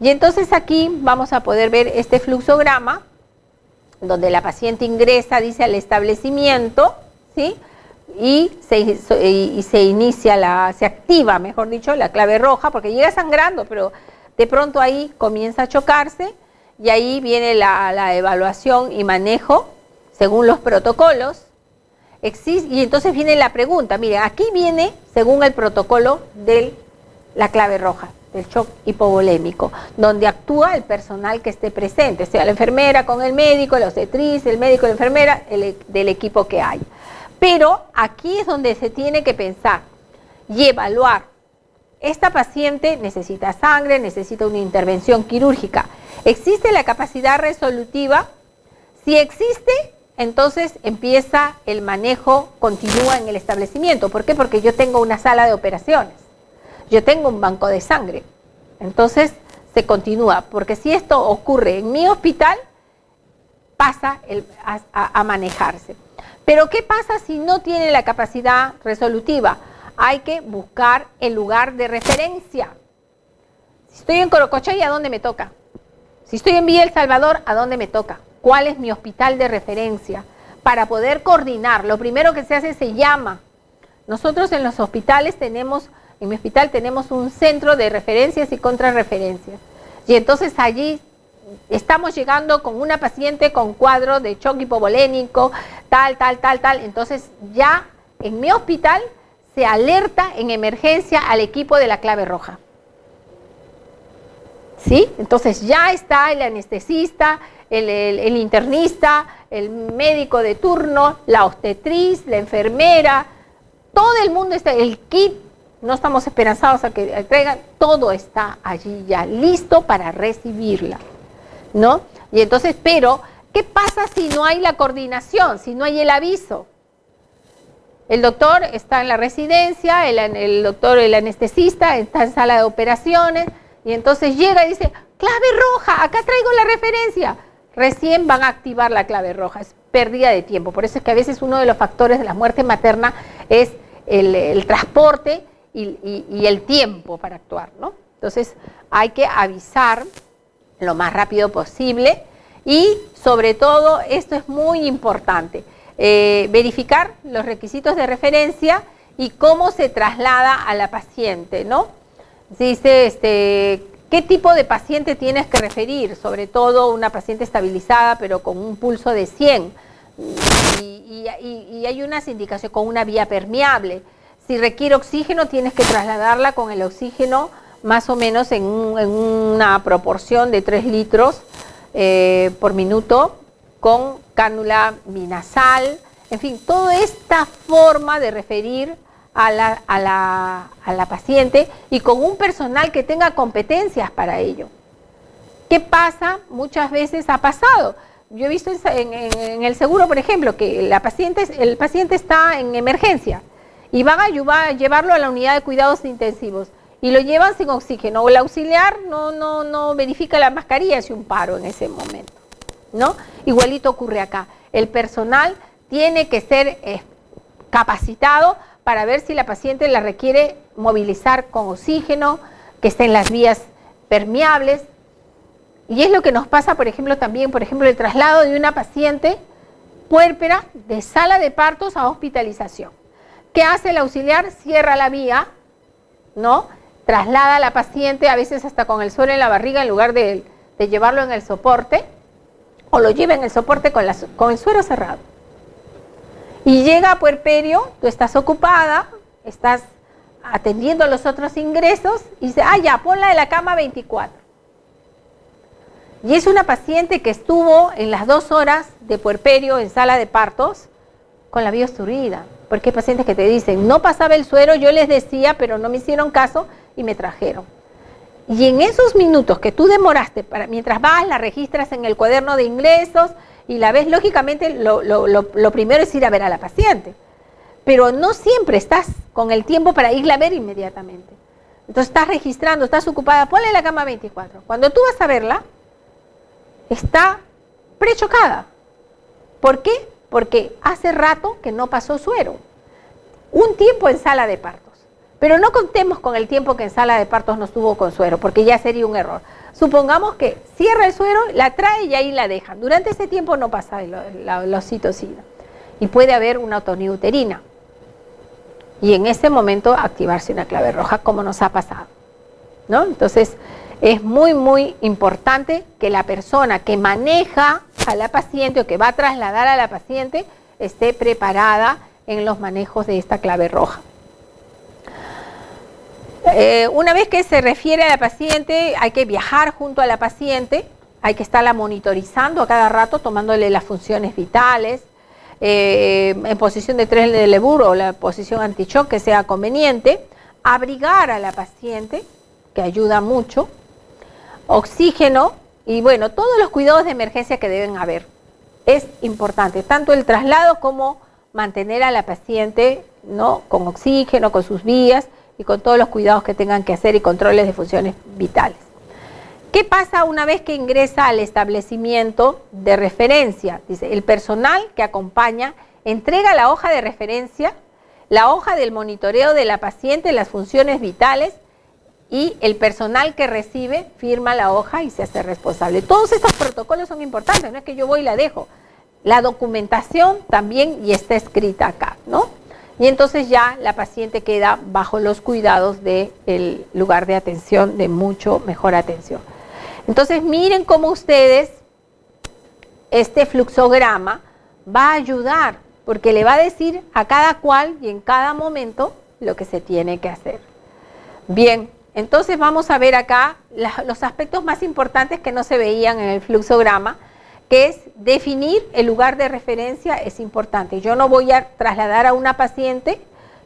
Y entonces aquí vamos a poder ver este fluxograma, donde la paciente ingresa, dice, al establecimiento, ¿sí? Y se inicia, se activa, mejor dicho, la clave roja, porque llega sangrando, pero de pronto ahí comienza a chocarse, y ahí viene la evaluación y manejo, según los protocolos. Y entonces viene la pregunta, miren, aquí viene, según el protocolo de la clave roja, del shock hipovolémico, donde actúa el personal que esté presente, sea la enfermera con el médico, la obstetriz, el médico, la enfermera, del equipo que hay. Pero aquí es donde se tiene que pensar y evaluar. Esta paciente necesita sangre, necesita una intervención quirúrgica. ¿Existe la capacidad resolutiva? Si existe, entonces empieza el manejo, continúa en el establecimiento. ¿Por qué? Porque yo tengo una sala de operaciones. Yo tengo un banco de sangre, entonces se continúa, porque si esto ocurre en mi hospital, pasa a manejarse. Pero ¿qué pasa si no tiene la capacidad resolutiva? Hay que buscar el lugar de referencia. Si estoy en Corococha, ¿a dónde me toca? Si estoy en Villa El Salvador, ¿a dónde me toca? ¿Cuál es mi hospital de referencia? Para poder coordinar, lo primero que se hace se llama. Nosotros en los hospitales en mi hospital tenemos un centro de referencias y contrarreferencias. Y entonces allí estamos llegando con una paciente con cuadro de shock hipovolémico, tal. Entonces ya en mi hospital se alerta en emergencia al equipo de la clave roja. ¿Sí? Entonces ya está el anestesista, el internista, el médico de turno, la obstetriz, la enfermera, todo el mundo está, el kit. No estamos esperanzados a que traigan, todo está allí ya listo para recibirla, ¿no? Y entonces, pero, ¿qué pasa si no hay la coordinación, si no hay el aviso? El doctor está en la residencia, el anestesista está en sala de operaciones, y entonces llega y dice, clave roja, acá traigo la referencia. Recién van a activar la clave roja, es pérdida de tiempo. Por eso es que a veces uno de los factores de la muerte materna es el transporte y el tiempo para actuar, ¿no? Entonces hay que avisar lo más rápido posible y sobre todo, esto es muy importante, verificar los requisitos de referencia y cómo se traslada a la paciente, ¿no? Dice, ¿qué tipo de paciente tienes que referir? Sobre todo una paciente estabilizada pero con un pulso de 100 y hay unas indicaciones con una vía permeable. Si requiere oxígeno, tienes que trasladarla con el oxígeno más o menos en una proporción de 3 litros por minuto, con cánula binasal. En fin, toda esta forma de referir a la paciente y con un personal que tenga competencias para ello. ¿Qué pasa? Muchas veces ha pasado. Yo he visto en el seguro, por ejemplo, que el paciente está en emergencia y van a llevarlo a la unidad de cuidados intensivos y lo llevan sin oxígeno, o el auxiliar no verifica la mascarilla, hace un paro en ese momento, ¿no? Igualito ocurre acá. El personal tiene que ser capacitado para ver si la paciente la requiere movilizar con oxígeno, que esté en las vías permeables. Y es lo que nos pasa, por ejemplo, también, el traslado de una paciente puérpera de sala de partos a hospitalización. ¿Qué hace el auxiliar? Cierra la vía, ¿no? Traslada a la paciente, a veces hasta con el suero en la barriga, en lugar de llevarlo en el soporte, o lo lleva en el soporte con el suero cerrado. Y llega a puerperio, tú estás ocupada, estás atendiendo los otros ingresos, y dice, ya, ponla de la cama 24. Y es una paciente que estuvo en las 2 horas de puerperio en sala de partos con la vía obstruida. Porque hay pacientes que te dicen, no pasaba el suero, yo les decía, pero no me hicieron caso y me trajeron. Y en esos minutos que tú demoraste, mientras vas, la registras en el cuaderno de ingresos y la ves, lógicamente lo primero es ir a ver a la paciente. Pero no siempre estás con el tiempo para irla a ver inmediatamente. Entonces estás registrando, estás ocupada, ponle la cama 24. Cuando tú vas a verla, está prechocada. ¿Por qué? Porque hace rato que no pasó suero. Un tiempo en sala de partos. Pero no contemos con el tiempo que en sala de partos no estuvo con suero, porque ya sería un error. Supongamos que cierra el suero, la trae y ahí la dejan. Durante ese tiempo no pasa la oxitocina. Y puede haber una otonía uterina. Y en ese momento activarse una clave roja, como nos ha pasado, ¿no? Entonces, es muy, muy importante que la persona que maneja a la paciente o que va a trasladar a la paciente esté preparada en los manejos de esta clave roja. Una vez que se refiere a la paciente, hay que viajar junto a la paciente, hay que estarla monitorizando a cada rato, tomándole las funciones vitales, en posición de 3 de Lebur o la posición anti-shock que sea conveniente, abrigar a la paciente, que ayuda mucho, oxígeno y bueno, todos los cuidados de emergencia que deben haber. Es importante, tanto el traslado como mantener a la paciente, ¿no?, con oxígeno, con sus vías y con todos los cuidados que tengan que hacer y controles de funciones vitales. ¿Qué pasa una vez que ingresa al establecimiento de referencia? Dice, el personal que acompaña entrega la hoja de referencia, la hoja del monitoreo de la paciente, las funciones vitales, y el personal que recibe firma la hoja y se hace responsable. Todos estos protocolos son importantes, no es que yo voy y la dejo. La documentación también y está escrita acá, ¿no? Y entonces ya la paciente queda bajo los cuidados del lugar de atención, de mucho mejor atención. Entonces miren cómo ustedes, este fluxograma va a ayudar, porque le va a decir a cada cual y en cada momento lo que se tiene que hacer. Bien, entonces vamos a ver acá los aspectos más importantes que no se veían en el fluxograma, que es definir el lugar de referencia. Es importante. Yo no voy a trasladar a una paciente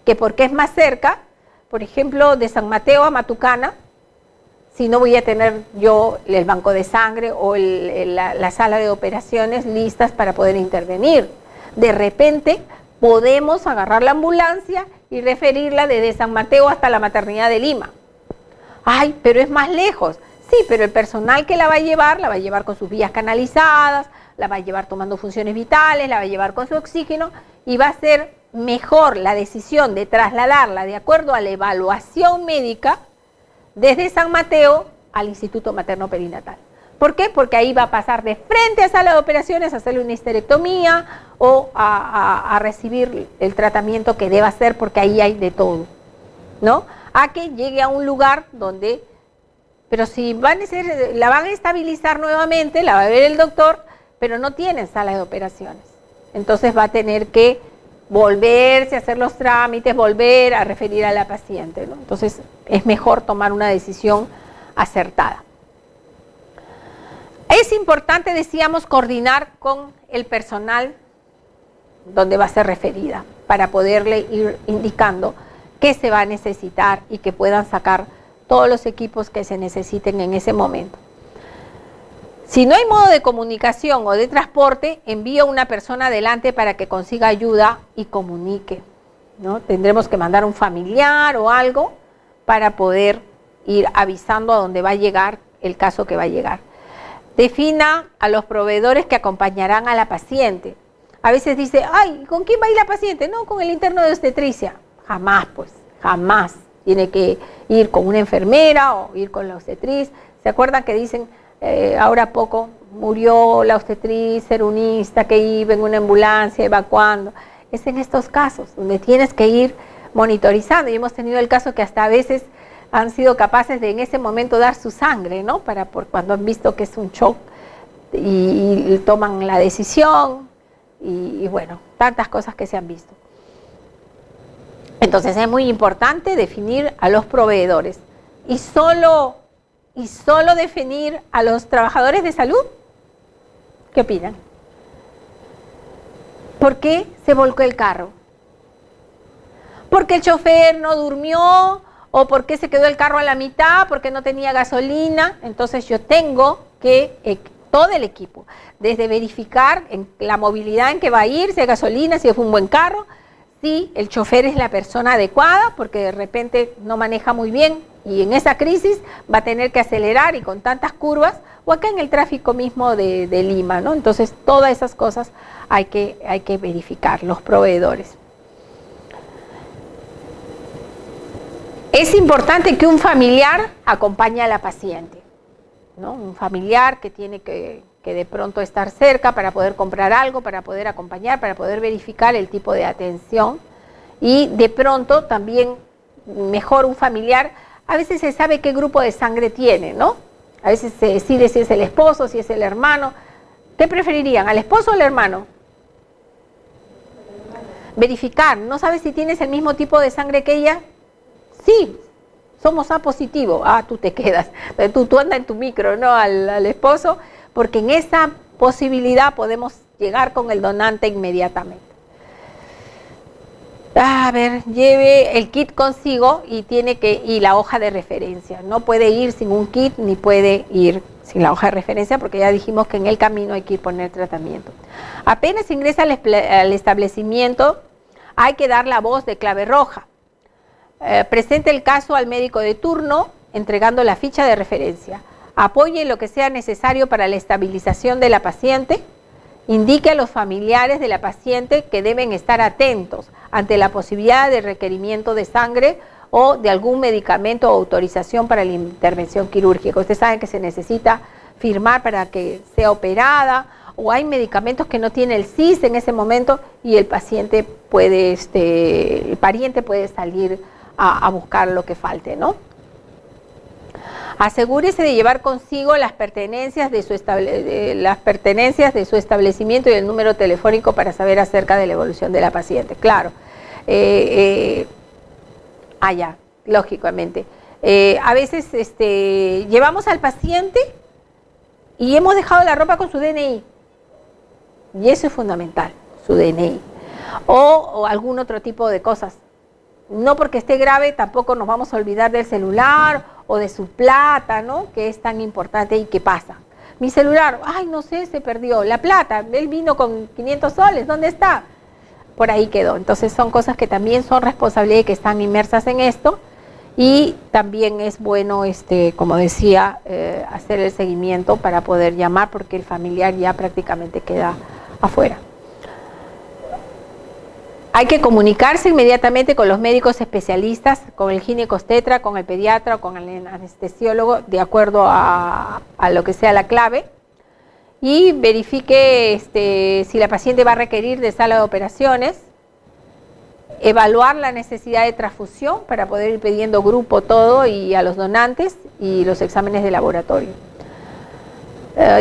que porque es más cerca, por ejemplo, de San Mateo a Matucana, si no voy a tener yo el banco de sangre o la sala de operaciones listas para poder intervenir. De repente podemos agarrar la ambulancia y referirla desde San Mateo hasta la maternidad de Lima. Ay, pero es más lejos. Sí, pero el personal que la va a llevar con sus vías canalizadas, la va a llevar tomando funciones vitales, la va a llevar con su oxígeno y va a ser mejor la decisión de trasladarla de acuerdo a la evaluación médica desde San Mateo al Instituto Materno Perinatal. ¿Por qué? Porque ahí va a pasar de frente a sala de operaciones a hacerle una histerectomía o a recibir el tratamiento que deba hacer, porque ahí hay de todo, ¿no? A que llegue a un lugar donde... Pero si la van a estabilizar nuevamente, la va a ver el doctor, pero no tienen sala de operaciones. Entonces va a tener que volverse a hacer los trámites, volver a referir a la paciente, ¿no? Entonces es mejor tomar una decisión acertada. Es importante, decíamos, coordinar con el personal donde va a ser referida para poderle ir indicando qué se va a necesitar y que puedan sacar todos los equipos que se necesiten en ese momento. Si no hay modo de comunicación o de transporte, envío a una persona adelante para que consiga ayuda y comunique, ¿no? Tendremos que mandar un familiar o algo para poder ir avisando a dónde va a llegar el caso que va a llegar. Defina a los proveedores que acompañarán a la paciente. A veces dice, ay, ¿con quién va a ir la paciente? No, con el interno de obstetricia. Jamás, pues, jamás. Tiene que ir con una enfermera o ir con la obstetriz. ¿Se acuerdan que dicen, ahora poco murió la obstetriz serunista que iba en una ambulancia evacuando? Es en estos casos donde tienes que ir monitorizando. Y hemos tenido el caso que hasta a veces han sido capaces de en ese momento dar su sangre, ¿no? Por cuando han visto que es un shock y toman la decisión y bueno, tantas cosas que se han visto. Entonces es muy importante definir a los proveedores y solo definir a los trabajadores de salud. ¿Qué opinan? ¿Por qué se volcó el carro? ¿Porque el chofer no durmió o por qué se quedó el carro a la mitad, porque no tenía gasolina. Entonces yo tengo que, todo el equipo, desde verificar la movilidad en que va a ir, si hay gasolina, si fue un buen carro, si el chofer es la persona adecuada, porque de repente no maneja muy bien y en esa crisis va a tener que acelerar y con tantas curvas, o acá en el tráfico mismo de Lima, ¿no? Entonces todas esas cosas hay que verificar, los proveedores. Es importante que un familiar acompañe a la paciente, ¿no? Un familiar que tiene que de pronto estar cerca para poder comprar algo, para poder acompañar, para poder verificar el tipo de atención. Y de pronto también mejor un familiar, a veces se sabe qué grupo de sangre tiene, ¿no? A veces se decide si es el esposo, si es el hermano. ¿Qué preferirían, al esposo o al hermano? Verificar, ¿no sabes si tienes el mismo tipo de sangre que ella? Sí, somos A positivo. Ah, tú te quedas. Tú andas en tu micro, ¿no? Al esposo, porque en esa posibilidad podemos llegar con el donante inmediatamente. A ver, lleve el kit consigo y la hoja de referencia. No puede ir sin un kit ni puede ir sin la hoja de referencia, porque ya dijimos que en el camino hay que ir poner tratamiento. Apenas ingresa al establecimiento, hay que dar la voz de clave roja. Presente el caso al médico de turno, entregando la ficha de referencia. Apoye lo que sea necesario para la estabilización de la paciente. Indique a los familiares de la paciente que deben estar atentos ante la posibilidad de requerimiento de sangre o de algún medicamento o autorización para la intervención quirúrgica. Ustedes saben que se necesita firmar para que sea operada, o hay medicamentos que no tiene el CIS en ese momento y el paciente puede, el pariente puede salir a buscar lo que falte, ¿no? Asegúrese de llevar consigo las pertenencias de su establecimiento y el número telefónico para saber acerca de la evolución de la paciente. Claro, ya, lógicamente. A veces llevamos al paciente y hemos dejado la ropa con su DNI. Y eso es fundamental, su DNI. O algún otro tipo de cosas. No porque esté grave, tampoco nos vamos a olvidar del celular o de su plata, ¿no? Que es tan importante. ¿Y qué pasa? Mi celular, ay, no sé, se perdió. La plata, él vino con 500 soles, ¿dónde está? Por ahí quedó. Entonces son cosas que también son responsabilidad y que están inmersas en esto. Y también es bueno, como decía, hacer el seguimiento para poder llamar, porque el familiar ya prácticamente queda afuera. Hay que comunicarse inmediatamente con los médicos especialistas, con el ginecobstetra, con el pediatra o con el anestesiólogo, de acuerdo a lo que sea la clave. Y verifique si la paciente va a requerir de sala de operaciones. Evaluar la necesidad de transfusión para poder ir pidiendo grupo todo y a los donantes y los exámenes de laboratorio.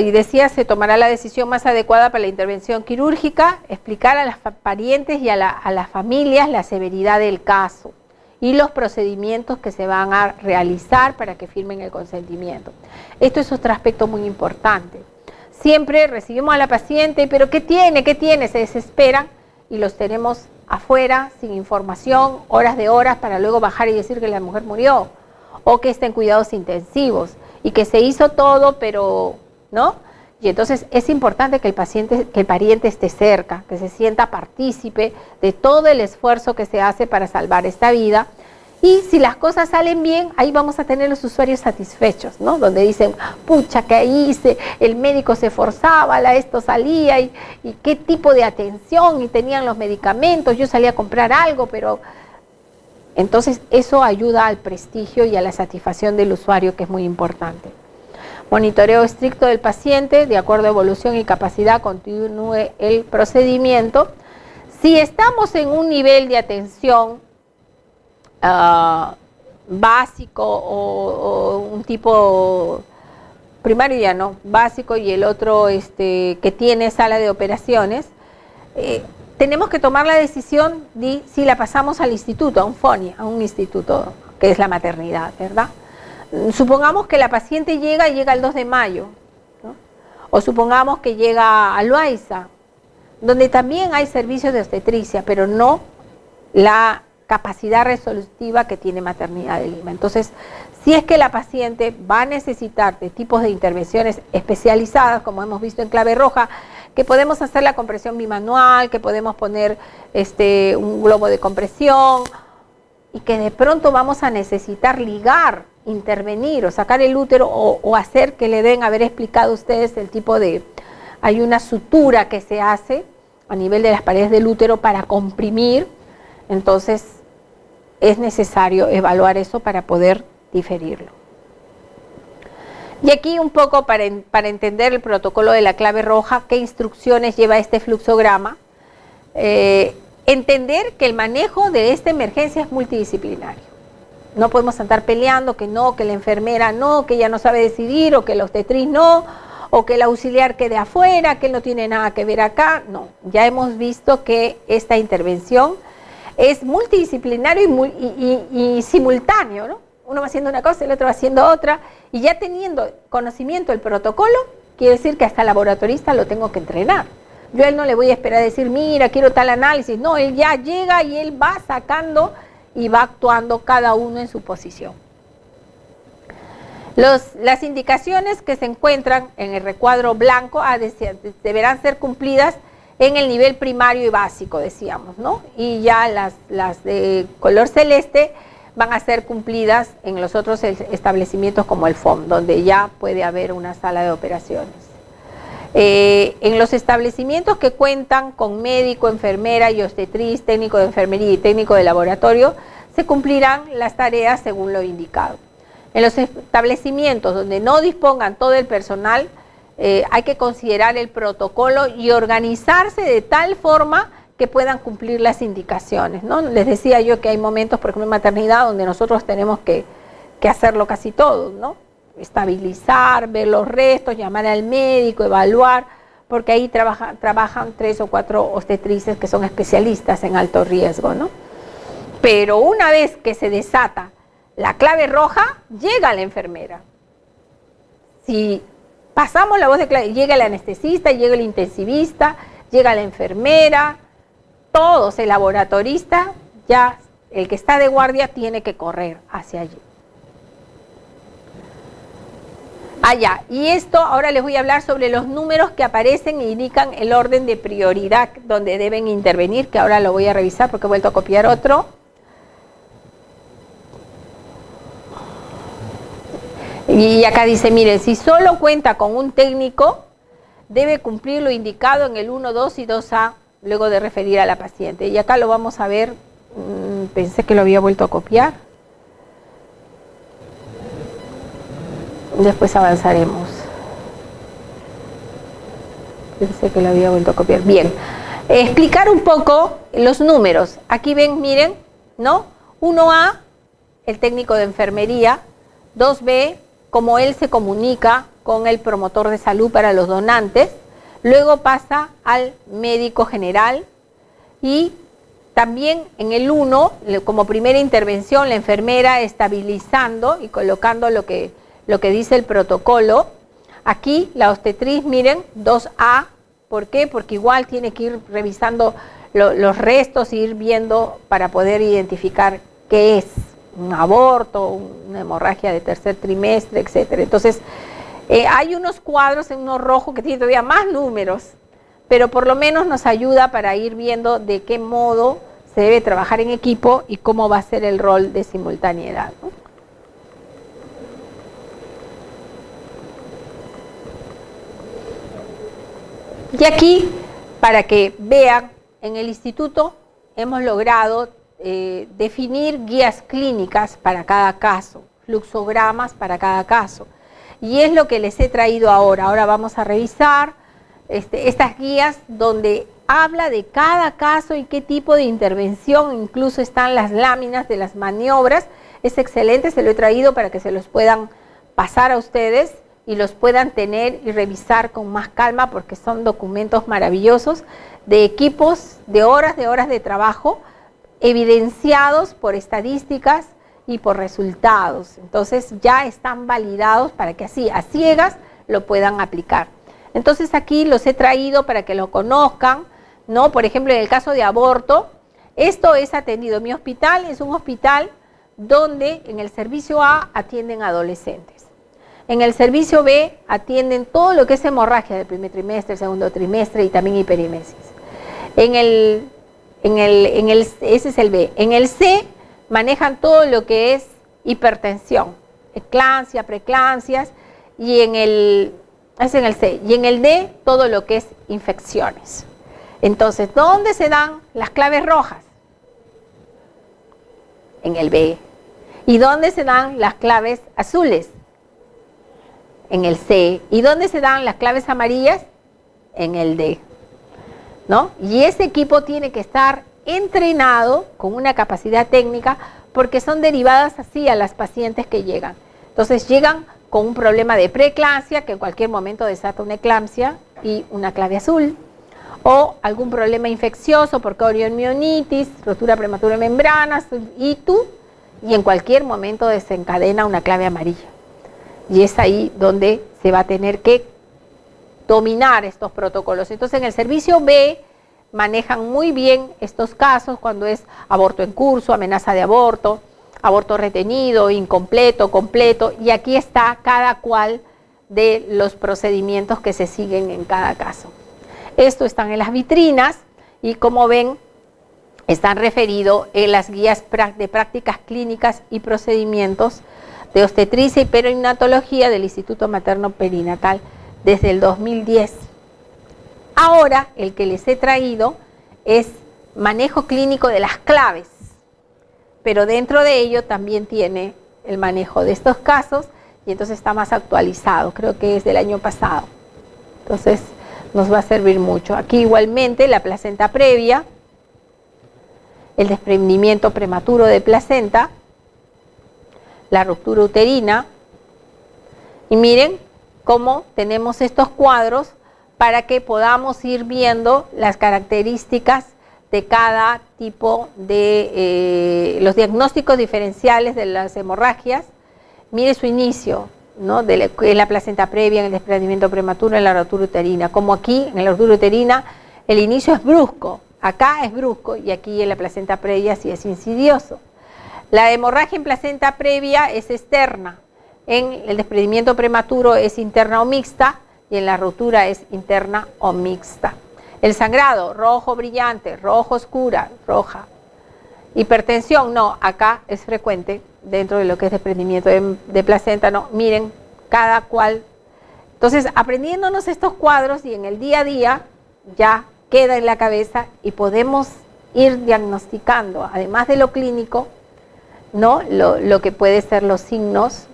Y decía, se tomará la decisión más adecuada para la intervención quirúrgica, explicar a las parientes y a las familias la severidad del caso y los procedimientos que se van a realizar para que firmen el consentimiento. Esto es otro aspecto muy importante. Siempre recibimos a la paciente, pero ¿qué tiene? ¿Qué tiene? Se desesperan y los tenemos afuera, sin información, horas de horas, para luego bajar y decir que la mujer murió, o que está en cuidados intensivos, y que se hizo todo, pero ¿no? Y entonces es importante que el pariente esté cerca, que se sienta partícipe de todo el esfuerzo que se hace para salvar esta vida. Y si las cosas salen bien, ahí vamos a tener los usuarios satisfechos, ¿no? Donde dicen, pucha, ¿qué hice? El médico se esforzaba, esto salía, y qué tipo de atención, y tenían los medicamentos, yo salía a comprar algo, pero... Entonces eso ayuda al prestigio y a la satisfacción del usuario, que es muy importante. Monitoreo estricto del paciente, de acuerdo a evolución y capacidad, continúe el procedimiento. Si estamos en un nivel de atención básico o un tipo primario, ya no, básico, y el otro que tiene sala de operaciones, tenemos que tomar la decisión de si la pasamos al instituto, a un FONI, a un instituto que es la maternidad, ¿verdad? Supongamos que la paciente llega el 2 de mayo, ¿no? O supongamos que llega a Loaiza, donde también hay servicios de obstetricia, pero no la capacidad resolutiva que tiene Maternidad de Lima. Entonces, si es que la paciente va a necesitar de tipos de intervenciones especializadas, como hemos visto en clave roja, que podemos hacer la compresión bimanual, que podemos poner un globo de compresión, y que de pronto vamos a necesitar ligar, intervenir o sacar el útero o hacer que le den, haber explicado ustedes el tipo de, hay una sutura que se hace a nivel de las paredes del útero para comprimir, entonces es necesario evaluar eso para poder diferirlo. Y aquí un poco para entender el protocolo de la clave roja, qué instrucciones lleva este fluxograma, entender que el manejo de esta emergencia es multidisciplinario. No podemos andar peleando que no, que la enfermera no, que ella no sabe decidir, o que la obstetriz no, o que el auxiliar quede afuera, que él no tiene nada que ver acá. No, ya hemos visto que esta intervención es multidisciplinario y simultáneo, ¿no? Uno va haciendo una cosa, el otro va haciendo otra, y ya teniendo conocimiento del protocolo, quiere decir que hasta el laboratorista lo tengo que entrenar. Yo a él no le voy a esperar a decir, mira, quiero tal análisis. No, él ya llega y él va sacando y va actuando cada uno en su posición. Las indicaciones que se encuentran en el recuadro blanco deberán ser cumplidas en el nivel primario y básico, decíamos, ¿no? Y ya las de color celeste van a ser cumplidas en los otros establecimientos como el FOM, donde ya puede haber una sala de operaciones. En los establecimientos que cuentan con médico, enfermera y obstetriz, técnico de enfermería y técnico de laboratorio, se cumplirán las tareas según lo indicado. En los establecimientos donde no dispongan todo el personal, hay que considerar el protocolo y organizarse de tal forma que puedan cumplir las indicaciones, ¿no? Les decía yo que hay momentos, por ejemplo en maternidad, donde nosotros tenemos que hacerlo casi todo, ¿no? Estabilizar, ver los restos, llamar al médico, evaluar, porque ahí trabajan 3 o 4 obstetrices que son especialistas en alto riesgo, ¿no? Pero una vez que se desata la clave roja, llega la enfermera. Si pasamos la voz de clave, llega el anestesista, llega el intensivista, llega la enfermera, todos, el laboratorista, ya el que está de guardia tiene que correr hacia allí. Allá, y esto ahora les voy a hablar sobre los números que aparecen e indican el orden de prioridad donde deben intervenir, que ahora lo voy a revisar porque he vuelto a copiar otro. Y acá dice, miren, si solo cuenta con un técnico, debe cumplir lo indicado en el 1, 2 y 2A, luego de referir a la paciente. Y acá lo vamos a ver, pensé que lo había vuelto a copiar. Después avanzaremos. Pensé que lo había vuelto a copiar. Bien, explicar un poco los números. Aquí ven, miren, ¿no? 1A, el técnico de enfermería. 2B, cómo él se comunica con el promotor de salud para los donantes. Luego pasa al médico general y también en el 1, como primera intervención, la enfermera estabilizando y colocando lo que dice el protocolo. Aquí la obstetriz, miren, 2A, ¿por qué? Porque igual tiene que ir revisando los restos e ir viendo para poder identificar qué es un aborto, una hemorragia de tercer trimestre, etcétera. Entonces, hay unos cuadros en uno rojo que tiene todavía más números, pero por lo menos nos ayuda para ir viendo de qué modo se debe trabajar en equipo y cómo va a ser el rol de simultaneidad, ¿no? Y aquí, para que vean, en el instituto hemos logrado definir guías clínicas para cada caso, fluxogramas para cada caso. Y es lo que les he traído ahora. Ahora vamos a revisar estas guías donde habla de cada caso y qué tipo de intervención, incluso están las láminas de las maniobras. Es excelente, se lo he traído para que se los puedan pasar a ustedes y los puedan tener y revisar con más calma, porque son documentos maravillosos de equipos, de horas de trabajo, evidenciados por estadísticas y por resultados. Entonces ya están validados para que así, a ciegas, lo puedan aplicar. Entonces aquí los he traído para que lo conozcan, ¿no? Por ejemplo, en el caso de aborto, Esto es atendido. Mi hospital es un hospital donde en el servicio A atienden adolescentes. En el servicio B atienden todo lo que es hemorragia del primer trimestre, segundo trimestre y también hiperimesis. Ese es el B. En el C manejan todo lo que es hipertensión, eclampsia, preeclampsias, y es en el C. Y en el D todo lo que es infecciones. Entonces, ¿dónde se dan las claves rojas? En el B. ¿Y dónde se dan las claves azules? En el C. ¿Y dónde se dan las claves amarillas? En el D. ¿No? Y ese equipo tiene que estar entrenado con una capacidad técnica porque son derivadas así a las pacientes que llegan. Entonces llegan con un problema de preeclampsia que en cualquier momento desata una eclampsia y una clave azul, o algún problema infeccioso por coriomionitis, rotura prematura de membranas, ITU, y en cualquier momento desencadena una clave amarilla. Y es ahí donde se va a tener que dominar estos protocolos. Entonces en el servicio B manejan muy bien estos casos cuando es aborto en curso, amenaza de aborto, aborto retenido, incompleto, completo, y aquí está cada cual de los procedimientos que se siguen en cada caso. Esto están en las vitrinas y como ven están referidos en las guías de prácticas clínicas y procedimientos de obstetricia y perinatalología del Instituto Materno Perinatal desde el 2010. Ahora el que les he traído es manejo clínico de las claves, pero dentro de ello también tiene el manejo de estos casos y entonces está más actualizado, creo que es del año pasado. Entonces nos va a servir mucho. Aquí igualmente la placenta previa, el desprendimiento prematuro de placenta, la ruptura uterina, y miren cómo tenemos estos cuadros para que podamos ir viendo las características de cada tipo de los diagnósticos diferenciales de las hemorragias. Mire su inicio, ¿no? En la placenta previa, en el desprendimiento prematuro, en la ruptura uterina. Como aquí, en la ruptura uterina, el inicio es brusco. Acá es brusco y aquí en la placenta previa sí es insidioso. La hemorragia en placenta previa es externa. En el desprendimiento prematuro es interna o mixta y en la ruptura es interna o mixta. El sangrado, rojo brillante, rojo oscura, roja. Hipertensión, no, acá es frecuente dentro de lo que es desprendimiento de placenta, no, miren, cada cual. Entonces, aprendiéndonos estos cuadros y en el día a día ya queda en la cabeza y podemos ir diagnosticando, además de lo clínico, ¿no? Lo que puede ser los signos.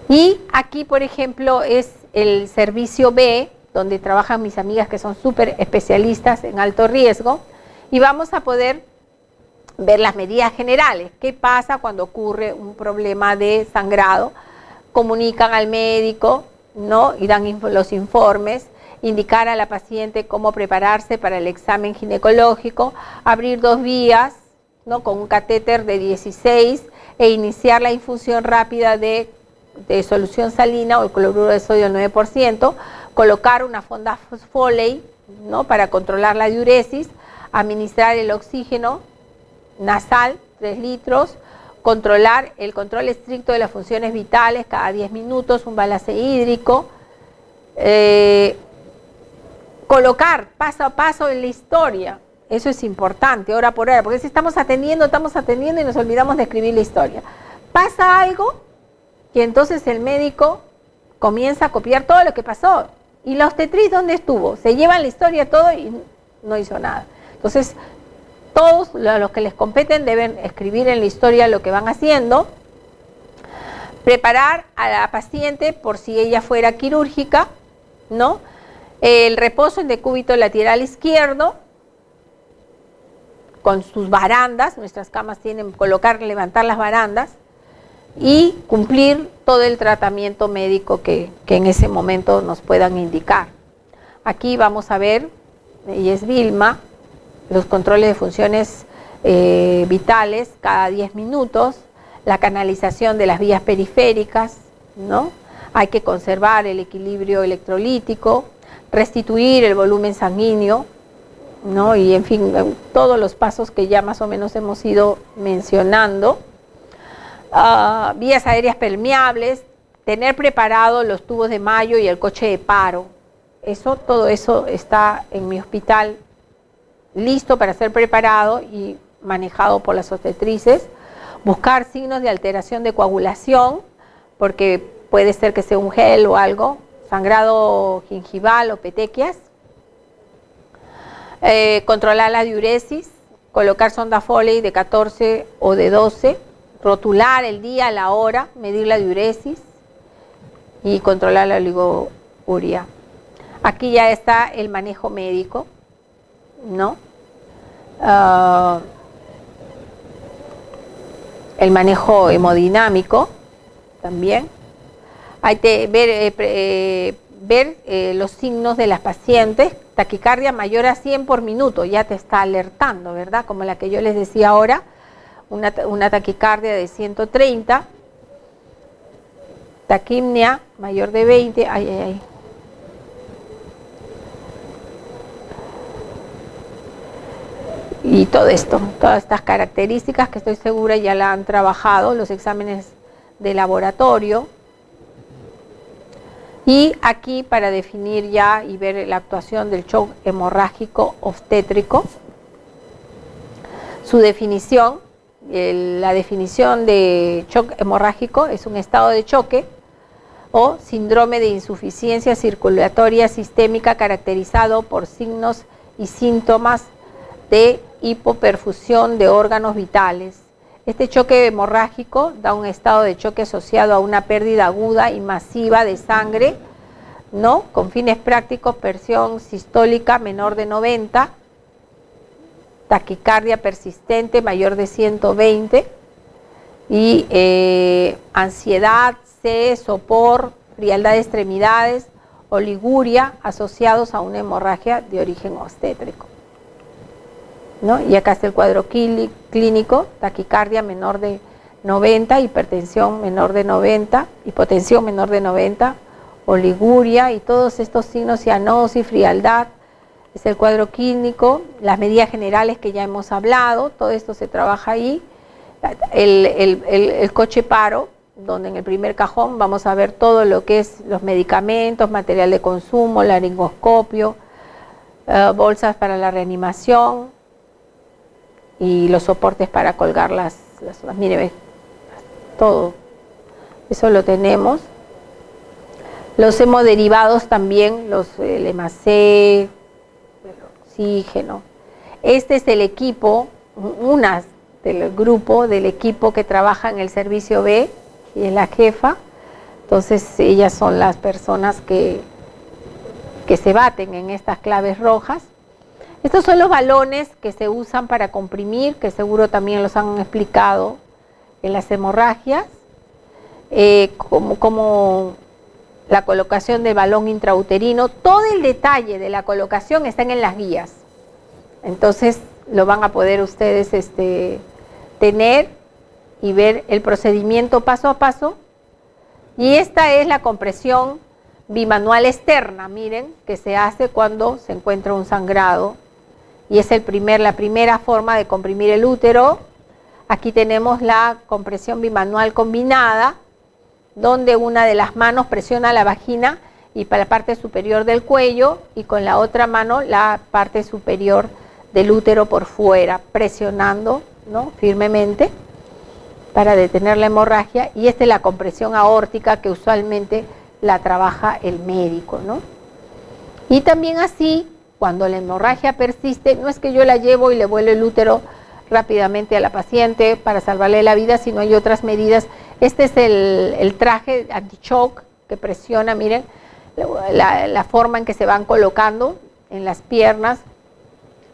Y aquí, por ejemplo, es el servicio B, donde trabajan mis amigas que son súper especialistas en alto riesgo, y vamos a poder ver las medidas generales. ¿Qué pasa cuando ocurre un problema de sangrado? Comunican al médico, ¿no? Y dan los informes, indicar a la paciente cómo prepararse para el examen ginecológico, abrir 2 vías, ¿no? Con un catéter de 16 e iniciar la infusión rápida de solución salina o el cloruro de sodio al 9%, colocar una sonda Foley, ¿no? Para controlar la diuresis, administrar el oxígeno nasal, 3 litros, controlar el control estricto de las funciones vitales cada 10 minutos, un balance hídrico, colocar paso a paso en la historia, eso es importante, hora por hora, porque si estamos atendiendo y nos olvidamos de escribir la historia. Pasa algo y entonces el médico comienza a copiar todo lo que pasó. ¿Y la obstetriz dónde estuvo? Se llevan la historia todo y no hizo nada. Entonces, todos los que les competen deben escribir en la historia lo que van haciendo, preparar a la paciente por si ella fuera quirúrgica, ¿no? El reposo en decúbito lateral izquierdo, con sus barandas, nuestras camas tienen que levantar las barandas, y cumplir todo el tratamiento médico que en ese momento nos puedan indicar. Aquí vamos a ver, y es Vilma, los controles de funciones vitales cada 10 minutos, la canalización de las vías periféricas, ¿no? Hay que conservar el equilibrio electrolítico, restituir el volumen sanguíneo, ¿no? Y en fin, todos los pasos que ya más o menos hemos ido mencionando. Vías aéreas permeables, tener preparados los tubos de Mayo y el coche de paro. Todo eso está en mi hospital listo para ser preparado y manejado por las obstetrices. Buscar signos de alteración de coagulación, porque puede ser que sea un gel o algo, sangrado gingival o petequias. Controlar la diuresis, colocar sonda Foley de 14 o de 12, rotular el día, la hora, medir la diuresis y controlar la oligouria. Aquí ya está el manejo médico, ¿no? El manejo hemodinámico también. Hay que ver los signos de las pacientes. Taquicardia mayor a 100 por minuto, ya te está alertando, ¿verdad? Como la que yo les decía ahora, una taquicardia de 130. Taquimnia mayor de 20. Y todo esto, todas estas características que estoy segura ya la han trabajado, los exámenes de laboratorio. Y aquí para definir ya y ver la actuación del shock hemorrágico obstétrico, su definición, la definición de shock hemorrágico es un estado de choque o síndrome de insuficiencia circulatoria sistémica caracterizado por signos y síntomas de hipoperfusión de órganos vitales. Este choque hemorrágico da un estado de choque asociado a una pérdida aguda y masiva de sangre, ¿no? Con fines prácticos, presión sistólica menor de 90, taquicardia persistente mayor de 120 y ansiedad, sed, sopor, frialdad de extremidades, oliguria asociados a una hemorragia de origen obstétrico, ¿no? Y acá está el cuadro clínico, taquicardia menor de 90, hipertensión menor de 90, hipotensión menor de 90, oliguria y todos estos signos, cianosis, frialdad, es el cuadro clínico, las medidas generales que ya hemos hablado, todo esto se trabaja ahí, el coche paro, donde en el primer cajón vamos a ver todo lo que es los medicamentos, material de consumo, laringoscopio, bolsas para la reanimación, y los soportes para colgar mire, todo eso lo tenemos. Los hemoderivados también, el HEMA-C, el oxígeno. Este es el equipo, del grupo del equipo que trabaja en el servicio B, y es la jefa. Entonces ellas son las personas que se baten en estas claves rojas. Estos son los balones que se usan para comprimir, que seguro también los han explicado en las hemorragias, como la colocación del balón intrauterino. Todo el detalle de la colocación está en las guías. Entonces lo van a poder ustedes tener y ver el procedimiento paso a paso. Y esta es la compresión bimanual externa, miren, que se hace cuando se encuentra un sangrado. Y es la primera forma de comprimir el útero. Aquí tenemos la compresión bimanual combinada, donde una de las manos presiona la vagina y para la parte superior del cuello, y con la otra mano la parte superior del útero por fuera, presionando, ¿no?, firmemente para detener la hemorragia. Y esta es la compresión aórtica que usualmente la trabaja el médico, ¿no? Y también así, cuando la hemorragia persiste, no es que yo la llevo y le vuelo el útero rápidamente a la paciente para salvarle la vida, sino hay otras medidas. Este es el traje anti-shock que presiona, miren, la forma en que se van colocando en las piernas,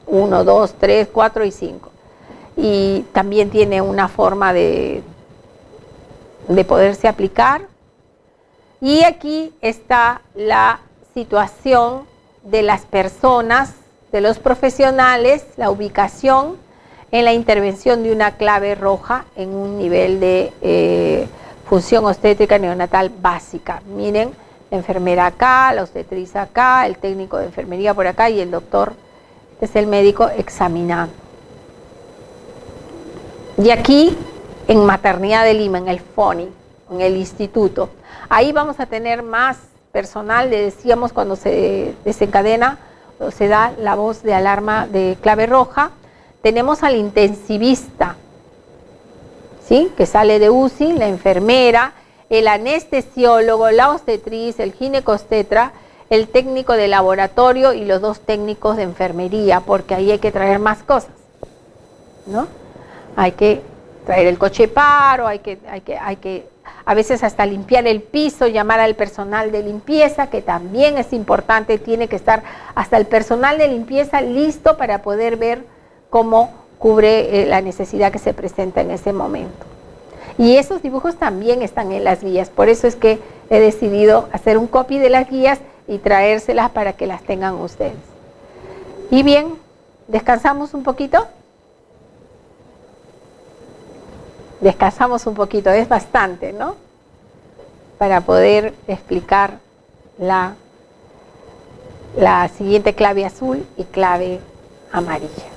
1, 2, 3, 4 y 5. Y también tiene una forma de poderse aplicar. Y aquí está la situación de las personas, de los profesionales, la ubicación en la intervención de una clave roja en un nivel de función obstétrica neonatal básica. Miren, la enfermera acá, la obstetriz acá, el técnico de enfermería por acá y el doctor es el médico examinando. Y aquí, en Maternidad de Lima, en el FONI, en el instituto, ahí vamos a tener más personal, le decíamos cuando se desencadena o se da la voz de alarma de clave roja. Tenemos al intensivista, ¿sí?, que sale de UCI, la enfermera, el anestesiólogo, la obstetriz, el ginecostetra, el técnico de laboratorio y los 2 técnicos de enfermería, porque ahí hay que traer más cosas, ¿no? Hay que traer el coche paro, hay que a veces hasta limpiar el piso, llamar al personal de limpieza, que también es importante, tiene que estar hasta el personal de limpieza listo para poder ver cómo cubre la necesidad que se presenta en ese momento. Y esos dibujos también están en las guías, por eso es que he decidido hacer un copy de las guías y traérselas para que las tengan ustedes. Y bien, ¿descansamos un poquito? Descansamos un poquito, es bastante, ¿no? Para poder explicar la siguiente clave azul y clave amarilla.